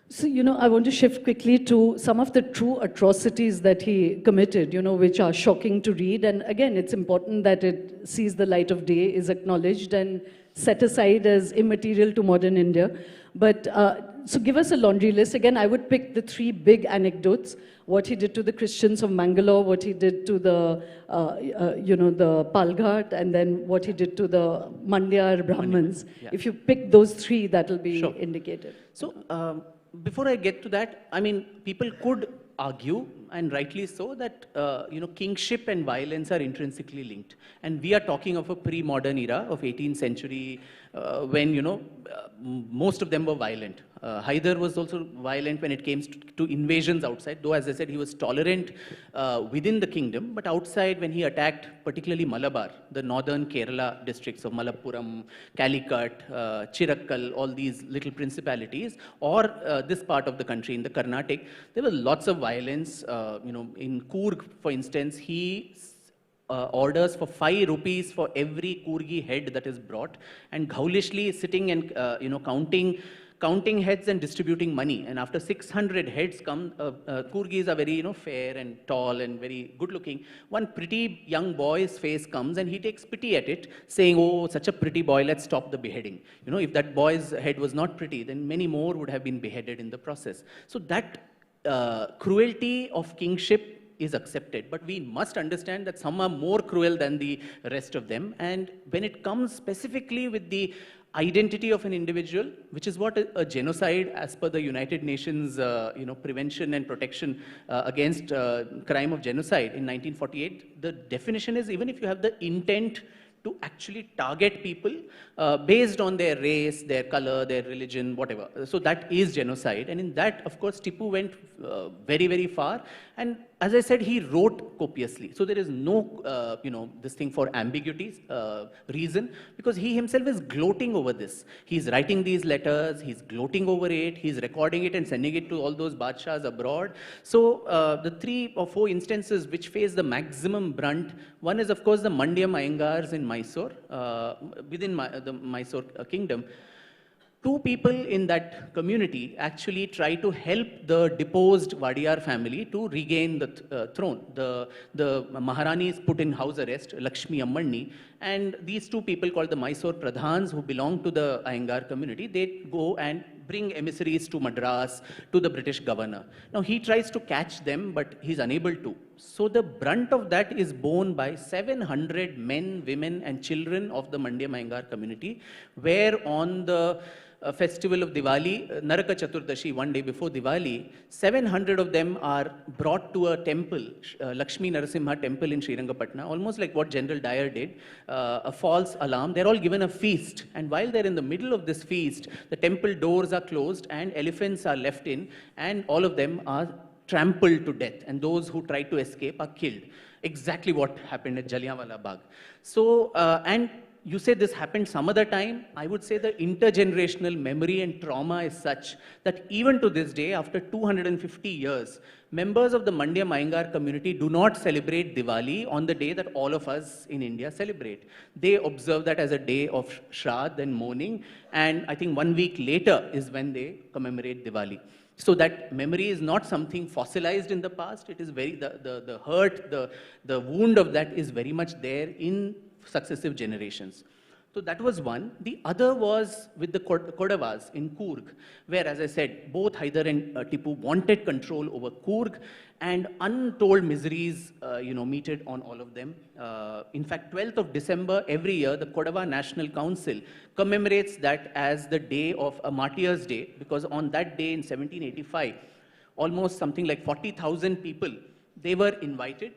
So, I want to shift quickly to some of the true atrocities that he committed, which are shocking to read. And again, it's important that it sees the light of day, is acknowledged and set aside as immaterial to modern India. But so give us a laundry list. Again, I would pick the 3 big anecdotes: what he did to the Christians of Mangalore, what he did to the, the Palghat, and then what he did to the Mandya Brahmins. Yeah. If you pick those 3, that will be indicated. So before I get to that, I mean, people could argue, and rightly so, that kingship and violence are intrinsically linked. And we are talking of a pre-modern era of 18th century when, most of them were violent. Hyder was also violent when it came to invasions outside, though, as I said, he was tolerant within the kingdom, but outside, when he attacked particularly Malabar, the northern Kerala districts of Malappuram, Calicut, Chirakkal, all these little principalities, or this part of the country in the Carnatic, there was lots of violence. In Coorg, for instance, he orders for 5 rupees for every Coorgi head that is brought, and ghoulishly sitting and counting heads and distributing money. And after 600 heads come, Coorgis are very fair and tall and very good looking. One pretty young boy's face comes, and he takes pity at it, saying, "Oh, such a pretty boy, let's stop the beheading." If that boy's head was not pretty, then many more would have been beheaded in the process. So that cruelty of kingship is accepted, but we must understand that some are more cruel than the rest of them. And when it comes specifically with the identity of an individual, which is what a genocide, as per the United Nations, prevention and protection against crime of genocide in 1948, the definition is, even if you have the intent to actually target people based on their race, their color, their religion, whatever. So that is genocide. And in that, of course, Tipu went very, very far. And as I said, he wrote copiously. So there is no, this thing for ambiguities, reason, because he himself is gloating over this. He's writing these letters, he's gloating over it, he's recording it and sending it to all those badshahs abroad. So the 3 or 4 instances which face the maximum brunt, one is, of course, the Mandyam Iyengars in Mysore, within the Mysore kingdom. 2 people in that community actually try to help the deposed Wadiyar family to regain the throne. The Maharani is put in house arrest, Lakshmi Ammanni, and these 2 people called the Mysore Pradhans, who belong to the Iyengar community, they go and bring emissaries to Madras, to the British governor. Now he tries to catch them, but he's unable to. So the brunt of that is borne by 700 men, women and children of the Mandya Mayengar community, where on the festival of Diwali, Naraka Chaturdashi, one day before Diwali, 700 of them are brought to a temple, Lakshmi Narasimha temple in Srirangapatna, almost like what General Dyer did, a false alarm. They're all given a feast, and while they're in the middle of this feast, the temple doors are closed and elephants are left in, and all of them are trampled to death, and those who try to escape are killed. Exactly what happened at Jallianwala Bagh. So, and you say this happened some other time. I would say the intergenerational memory and trauma is such that even to this day, after 250 years, members of the Mandya Mayengar community do not celebrate Diwali on the day that all of us in India celebrate. They observe that as a day of Shraddh and mourning, and I think 1 week later is when they commemorate Diwali. So that memory is not something fossilized in the past. It is very, the hurt, the wound of that is very much there in successive generations. So that was one. The other was with the Kodavas in Coorg, where, as I said, both Hyder and Tipu wanted control over Coorg, and untold miseries, meted on all of them. In fact, 12th of December every year, the Kodava National Council commemorates that as the day of a martyr's day, because on that day in 1785, almost something like 40,000 people, they were invited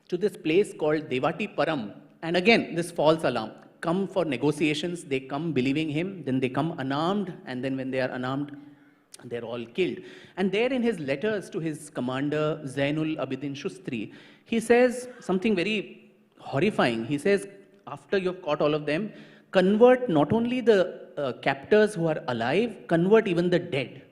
to this place called Devati Param. And again, this false alarm. Come for negotiations, they come believing him, then they come unarmed, and then when they are unarmed, they're all killed. And there in his letters to his commander, Zainul Abidin Shustri, he says something very horrifying. He says, after you've caught all of them, convert not only the captors who are alive, convert even the dead.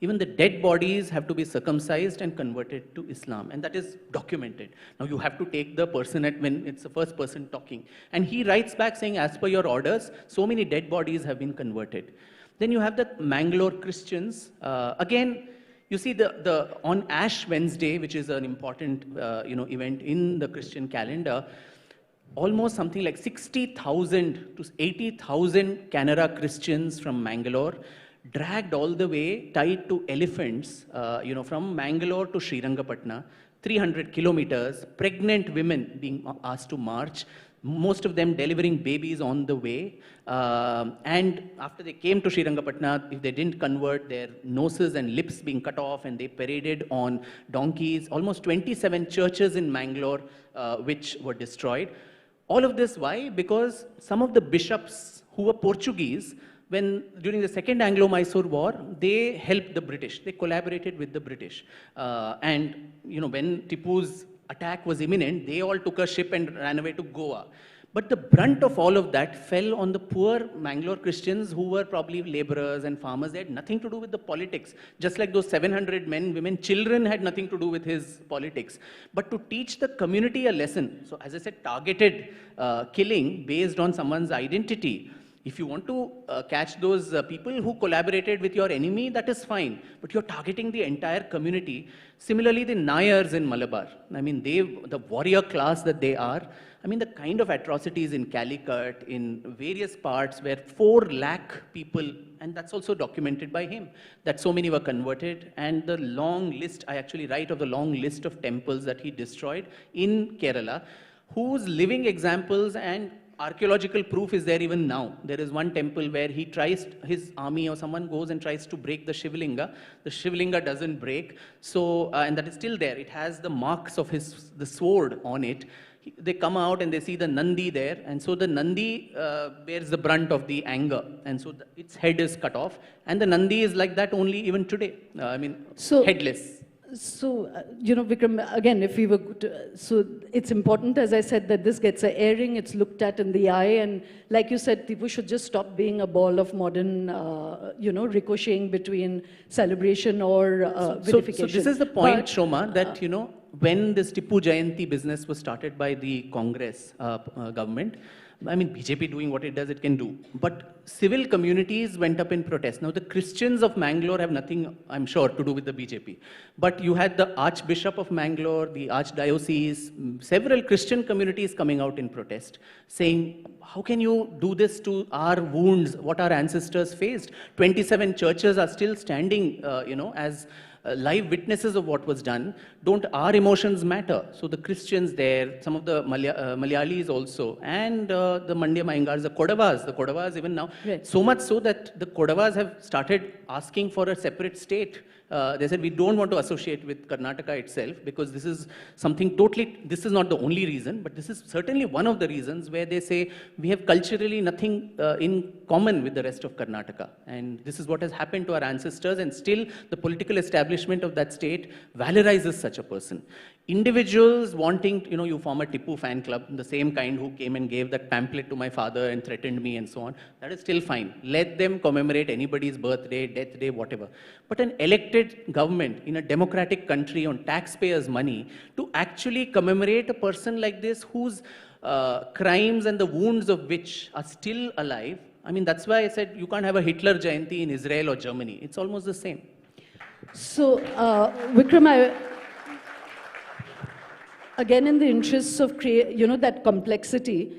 Even the dead bodies have to be circumcised and converted to Islam, and that is documented. Now you have to take the person when it's the first person talking. And he writes back saying, as per your orders, so many dead bodies have been converted. Then you have the Mangalore Christians. Again, you see on Ash Wednesday, which is an important event in the Christian calendar, almost something like 60,000 to 80,000 Kannada Christians from Mangalore dragged all the way, tied to elephants, from Mangalore to Srirangapatna, 300 kilometers, pregnant women being asked to march, most of them delivering babies on the way. And after they came to Srirangapatna, if they didn't convert, their noses and lips being cut off, and they paraded on donkeys. Almost 27 churches in Mangalore which were destroyed. All of this, why? Because some of the bishops who were Portuguese, during the Second Anglo-Mysore War, they helped the British. They collaborated with the British. And when Tipu's attack was imminent, they all took a ship and ran away to Goa. But the brunt of all of that fell on the poor Mangalore Christians who were probably laborers and farmers. They had nothing to do with the politics. Just like those 700 men, women, children had nothing to do with his politics. But to teach the community a lesson, so as I said, targeted killing based on someone's identity. If you want to catch those people who collaborated with your enemy, that is fine. But you're targeting the entire community. Similarly, the Nayars in Malabar. I mean, the warrior class that they are. I mean, the kind of atrocities in Calicut, in various parts where 4 lakh people, and that's also documented by him, that so many were converted. And the long list, I actually write of the long list of temples that he destroyed in Kerala, whose living examples and archaeological proof is there even now. There is one temple where his army or someone goes and tries to break the Shivlinga. The Shivlinga doesn't break. So, and that is still there. It has the marks of the sword on it. They come out and they see the Nandi there. And so the Nandi bears the brunt of the anger. And so its head is cut off. And the Nandi is like that only even today. Headless. So, Vikram, again, if we were so it's important, as I said, that this gets an airing, it's looked at in the eye, and like you said, Tipu should just stop being a ball of modern, ricocheting between celebration or vilification. So this is the point, Shoma, that, when this Tipu Jayanti business was started by the Congress government, I mean, BJP doing what it does, it can do. But civil communities went up in protest. Now, the Christians of Mangalore have nothing, I'm sure, to do with the BJP. But you had the Archbishop of Mangalore, the Archdiocese, several Christian communities coming out in protest, saying, how can you do this to our wounds, what our ancestors faced? 27 churches are still standing, as live witnesses of what was done. Don't our emotions matter? So the Christians there, some of the Malayalis also, and the Mandya Mayangars, the Kodavas even now, so much so that the Kodavas have started asking for a separate state. They said, we don't want to associate with Karnataka itself because this is something totally, this is not the only reason, but this is certainly one of the reasons where they say we have culturally nothing in common with the rest of Karnataka. And this is what has happened to our ancestors, and still the political establishment of that state valorizes such a person. Individuals wanting, you form a Tipu fan club, the same kind who came and gave that pamphlet to my father and threatened me and so on, that is still fine. Let them commemorate anybody's birthday, death day, whatever. But an elected government in a democratic country on taxpayers' money to actually commemorate a person like this whose crimes and the wounds of which are still alive, I mean, that's why I said you can't have a Hitler Jayanti in Israel or Germany. It's almost the same. So, Vikram, again, in the interests of that complexity,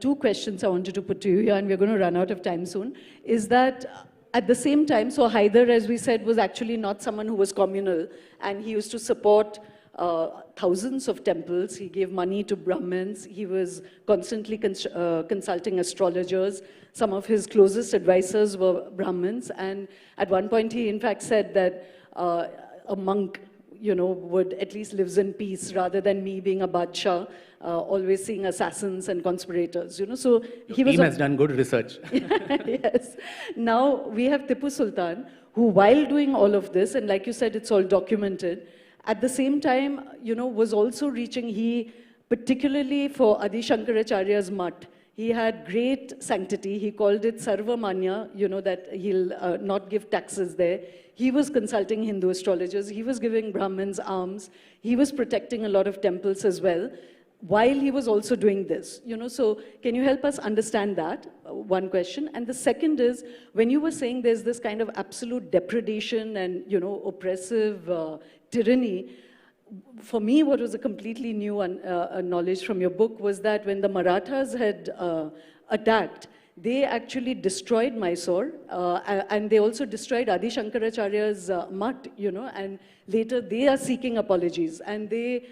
two questions I wanted to put to you here, and we're going to run out of time soon, is that at the same time, so Haider, as we said, was actually not someone who was communal, and he used to support thousands of temples. He gave money to Brahmins. He was constantly consulting astrologers. Some of his closest advisors were Brahmins, and at one point he in fact said that a monk would at least lives in peace rather than me being a badshah, always seeing assassins and conspirators, So he was... Team has done good research. Yes. Now we have Tipu Sultan, who while doing all of this, and like you said, it's all documented, at the same time, was also reaching, particularly for Adi Shankaracharya's mutt, he had great sanctity. He called it Sarvamanya, that he'll not give taxes there. He was consulting Hindu astrologers. He was giving Brahmins alms. He was protecting a lot of temples as well, while he was also doing this. So can you help us understand that? One question. And the second is, when you were saying there's this kind of absolute depredation and, oppressive tyranny, for me, what was a completely new knowledge from your book was that when the Marathas had attacked, they actually destroyed Mysore, and they also destroyed Adi Shankaracharya's mutt, and later they are seeking apologies, and they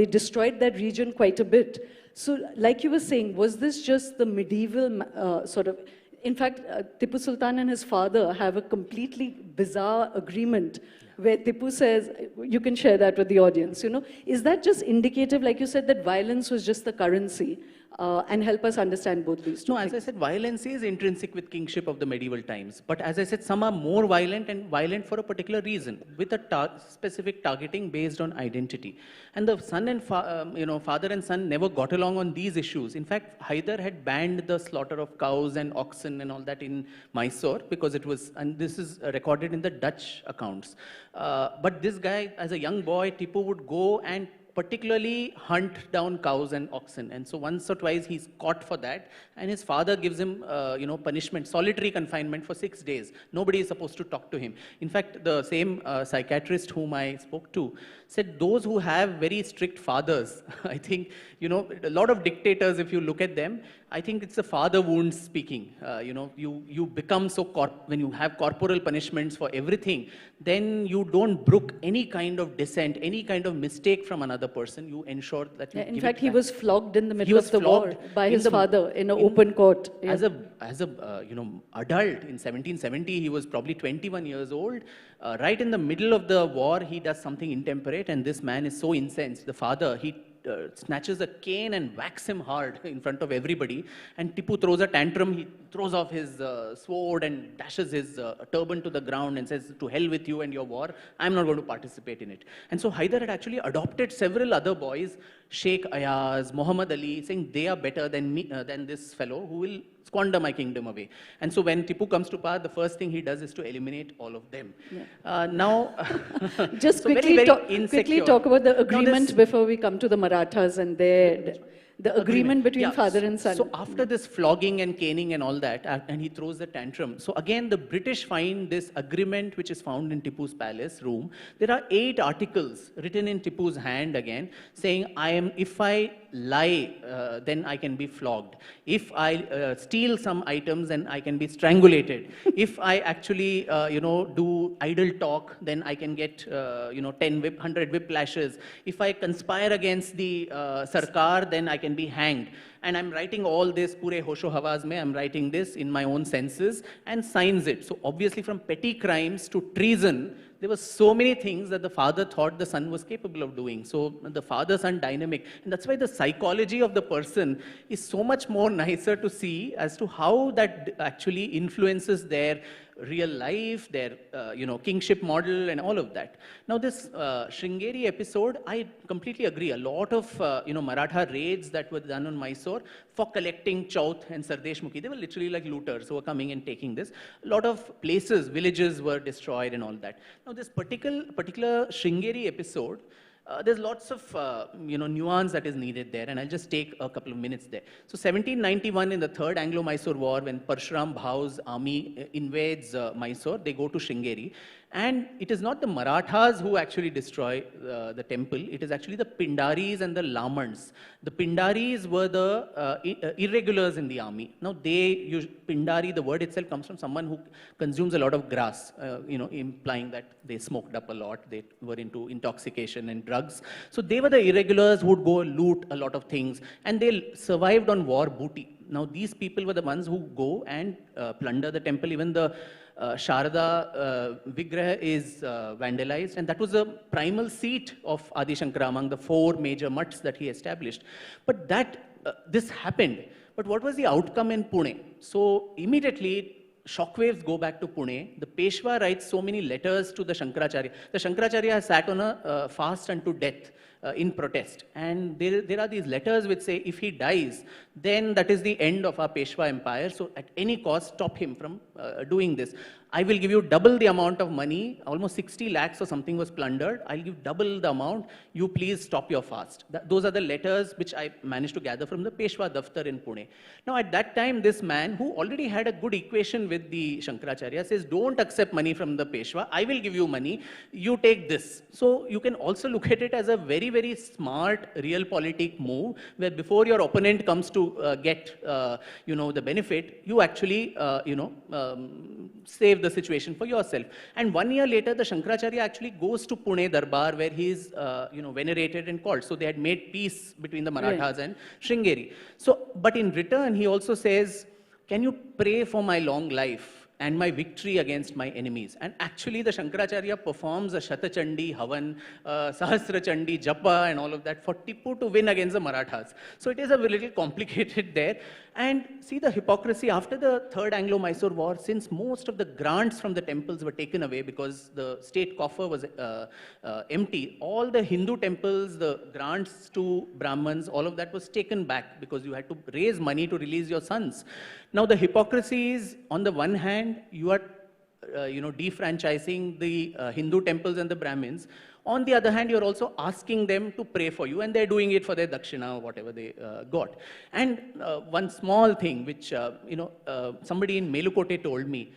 destroyed that region quite a bit. So, like you were saying, was this just the medieval sort of? In fact, Tipu Sultan and his father have a completely bizarre agreement where Tipu says, you can share that with the audience, Is that just indicative, like you said, that violence was just the currency? And help us understand both these two. No, as I said, violence is intrinsic with kingship of the medieval times. But as I said, some are more violent and violent for a particular reason, with a specific targeting based on identity. And the son and father and son never got along on these issues. In fact, Haider had banned the slaughter of cows and oxen and all that in Mysore because it was, and this is recorded in the Dutch accounts. But this guy, as a young boy, Tipu would go and particularly hunt down cows and oxen. And so once or twice he's caught for that, and his father gives him, punishment, solitary confinement for 6 days. Nobody is supposed to talk to him. In fact, the same psychiatrist whom I spoke to said those who have very strict fathers, I think, a lot of dictators, if you look at them, I think it's the father wounds speaking. You become so, when you have corporal punishments for everything, then you don't brook any kind of dissent, any kind of mistake from another person. You ensure that you in fact, he was flogged in the middle of the war by his father in an open court. Yeah. As a adult in 1770, he was probably 21 years old. Right in the middle of the war, he does something intemperate, and this man is so incensed. The father, he snatches a cane and whacks him hard in front of everybody, and Tipu throws a tantrum. He throws off his sword and dashes his turban to the ground and says, to hell with you and your war, I'm not going to participate in it. And so Haider had actually adopted several other boys, Sheikh Ayaz, Muhammad Ali, saying they are better than me, than this fellow who will squander my kingdom away. And so when Tipu comes to power, the first thing he does is to eliminate all of them. Yeah. Now, just so quickly, quickly talk about the agreement before we come to the Marathas and the agreement between father and son. So after this flogging and caning and all that, and he throws the tantrum. So again, the British find this agreement which is found in Tipu's palace room. There are 8 articles written in Tipu's hand again, saying, if I lie, then I can be flogged. If I steal some items, then I can be strangulated. If I actually, do idle talk, then I can get, 100 whiplashes. If I conspire against the Sarkar, then I can be hanged. And I'm writing all this, pure hosho havas mein, I'm writing this in my own senses and signs it. So obviously from petty crimes to treason, there were so many things that the father thought the son was capable of doing. So the father-son dynamic, and that's why the psychology of the person is so much more nicer to see as to how that actually influences their real life, their kingship model and all of that. Now this Sringeri episode, I completely agree. A lot of Maratha raids that were done on Mysore for collecting Chauth and Sardeshmukhi, they were literally like looters who were coming and taking this. A lot of places, villages were destroyed and all that. Now this particular Sringeri episode, there's lots of nuance that is needed there, and I'll just take a couple of minutes there. So 1791 in the Third Anglo-Mysore War, when Parshuram Bhau's army invades Mysore, they go to Sringeri. And it is not the Marathas who actually destroy the temple, it is actually the Pindaris and the Lamans. The Pindaris were the irregulars in the army. Now Pindari, the word itself comes from someone who consumes a lot of grass, implying that they smoked up a lot, they were into intoxication and drugs. So they were the irregulars who would go loot a lot of things, and they survived on war booty. Now these people were the ones who go and plunder the temple. Even the Sharada Vigraha is vandalized, and that was the primal seat of Adi Shankara among the 4 major mutts that he established. But this happened. But what was the outcome in Pune? So immediately, shockwaves go back to Pune. The Peshwa writes so many letters to the Shankaracharya. The Shankaracharya has sat on a fast unto death in protest. And there are these letters which say, if he dies, then that is the end of our Peshwa empire. So at any cost, stop him from doing this. I will give you double the amount of money, almost 60 lakhs or something was plundered. I'll give double the amount. You please stop your fast. Those are the letters which I managed to gather from the Peshwa Daftar in Pune. Now at that time, this man who already had a good equation with the Shankaracharya says, don't accept money from the Peshwa. I will give you money. You take this. So you can also look at it as a very, very smart realpolitik move, where before your opponent comes to get, the benefit, you actually, save the situation for yourself. And 1 year later, the Shankaracharya actually goes to Pune Darbar, where he is, venerated and called. So they had made peace between the Marathas and Sringeri. So, but in return, he also says, can you pray for my long life and my victory against my enemies? And actually, the Shankaracharya performs a Shatachandi, Havan, Sahasrachandi, Japa, and all of that for Tipu to win against the Marathas. So it is a little complicated there. And see the hypocrisy after the Third Anglo-Mysore War, since most of the grants from the temples were taken away because the state coffer was empty, all the Hindu temples, the grants to Brahmins, all of that was taken back because you had to raise money to release your sons. Now the hypocrisy is, on the one hand, you are defranchising the Hindu temples and the Brahmins. On the other hand, you're also asking them to pray for you, and they're doing it for their dakshina or whatever they got. And one small thing which, somebody in Melukote told me,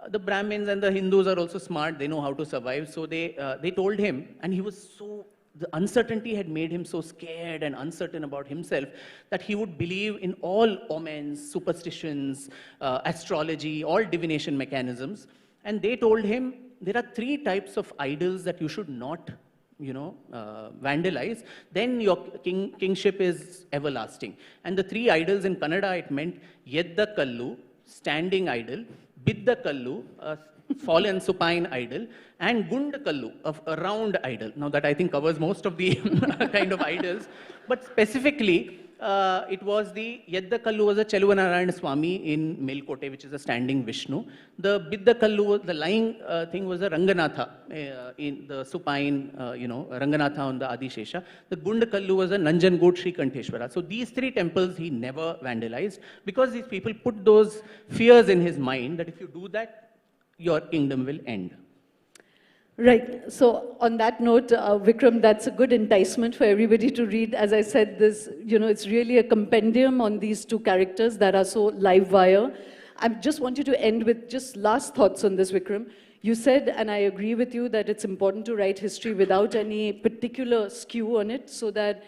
the Brahmins and the Hindus are also smart, they know how to survive. So they told him, and he was so, the uncertainty had made him so scared and uncertain about himself that he would believe in all omens, superstitions, astrology, all divination mechanisms. And they told him, there are 3 types of idols that you should not, vandalize. Then your kingship is everlasting. And the 3 idols in Kannada, it meant Yedda Kallu, standing idol, Bidda Kallu, a fallen supine idol, and Gunda Kallu, a round idol. Now that I think covers most of the kind of idols. But specifically, it was the Yedda Kallu was a Cheluvanarayana Swami in Melkote, which is a standing Vishnu. The Bidda Kallu, the lying thing, was a Ranganatha, in the supine, Ranganatha on the Adishesha. The Gunda Kallu was a Nanjangood Sri Kanteshwara. So these three temples he never vandalized, because these people put those fears in his mind that if you do that, your kingdom will end. Right. So on that note, Vikram, that's a good enticement for everybody to read. As I said, this, it's really a compendium on these two characters that are so live wire. I just want you to end with just last thoughts on this, Vikram. You said, and I agree with you, that it's important to write history without any particular skew on it so that,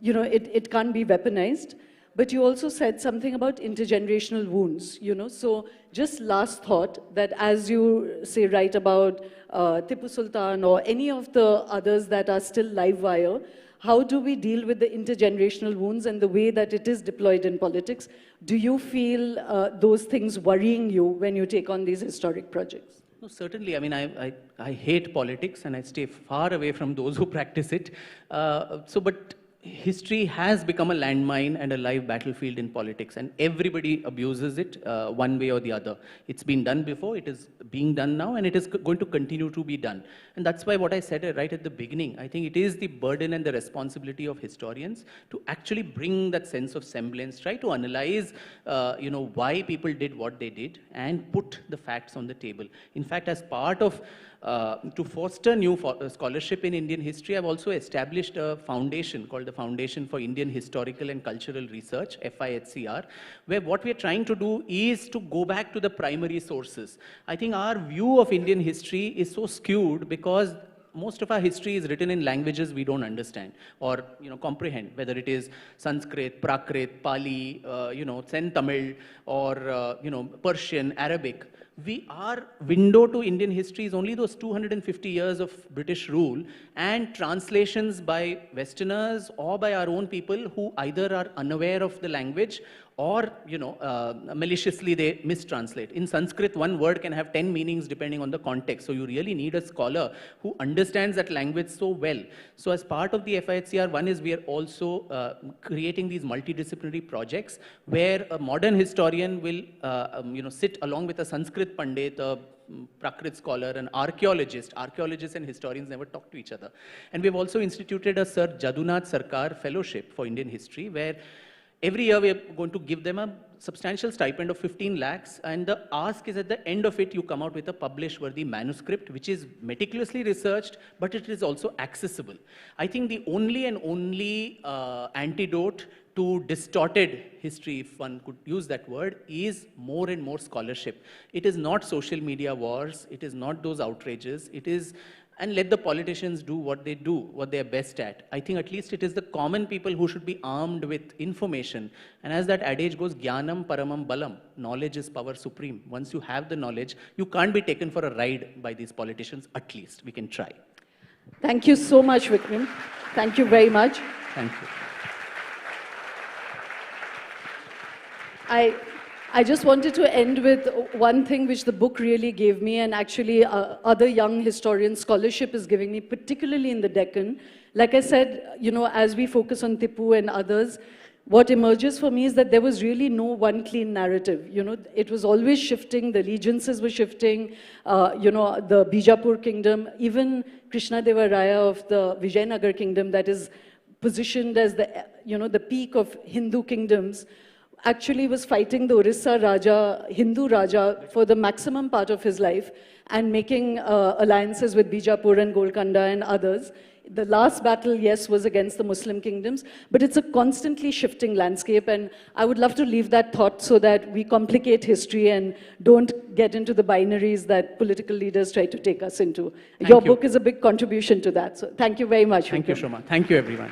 it can't be weaponized. But you also said something about intergenerational wounds, So just last thought, that as you say, write about Tipu Sultan or any of the others that are still live wire, how do we deal with the intergenerational wounds and the way that it is deployed in politics? Do you feel those things worrying you when you take on these historic projects? No, certainly. I mean, I hate politics and I stay far away from those who practice it. But history has become a landmine and a live battlefield in politics, and everybody abuses it one way or the other. It's been done before, it is being done now, and it is going to continue to be done. And that's why what I said right at the beginning, I think it is the burden and the responsibility of historians to actually bring that sense of semblance, try to analyze why people did what they did, and put the facts on the table. In fact, as part of to foster new scholarship in Indian history, I've also established a foundation called the Foundation for Indian Historical and Cultural Research, FIHCR, where what we're trying to do is to go back to the primary sources. I think our view of Indian history is so skewed because most of our history is written in languages we don't understand or comprehend, whether it is Sanskrit, Prakrit, Pali, Sen Tamil, or Persian, Arabic. Our window to Indian history is only those 250 years of British rule and translations by Westerners or by our own people who either are unaware of the language or, maliciously they mistranslate. In Sanskrit, one word can have 10 meanings depending on the context. So you really need a scholar who understands that language so well. So as part of the FIHCR, one is we are also creating these multidisciplinary projects where a modern historian will, sit along with a Sanskrit Pandit, a Prakrit scholar, an archaeologist. Archaeologists and historians never talk to each other. And we've also instituted a Sir Jadunath Sarkar Fellowship for Indian History, where every year we are going to give them a substantial stipend of 15 lakhs, and the ask is at the end of it, you come out with a publish-worthy manuscript, which is meticulously researched, but it is also accessible. I think the only antidote to distorted history, if one could use that word, is more and more scholarship. It is not social media wars, it is not those outrages, it is, and let the politicians do what they do, what they are best at. I think at least it is the common people who should be armed with information. And as that adage goes, Jnanam Paramam Balam, knowledge is power supreme. Once you have the knowledge, you can't be taken for a ride by these politicians, at least. We can try. Thank you so much, Vikram. Thank you very much. Thank you. I just wanted to end with one thing which the book really gave me, and actually other young historian scholarship is giving me, particularly in the Deccan. Like I said, as we focus on Tipu and others, what emerges for me is that there was really no one clean narrative. It was always shifting, the allegiances were shifting, the Bijapur kingdom, even Krishnadeva Raya of the Vijayanagar kingdom that is positioned as the peak of Hindu kingdoms, actually was fighting the Orissa Raja, Hindu Raja, for the maximum part of his life and making alliances with Bijapur and Golconda and others. The last battle, yes, was against the Muslim kingdoms, but it's a constantly shifting landscape, and I would love to leave that thought so that we complicate history and don't get into the binaries that political leaders try to take us into. Your book is a big contribution to that, so thank you very much. Thank you, Shoma. Thank you, everyone.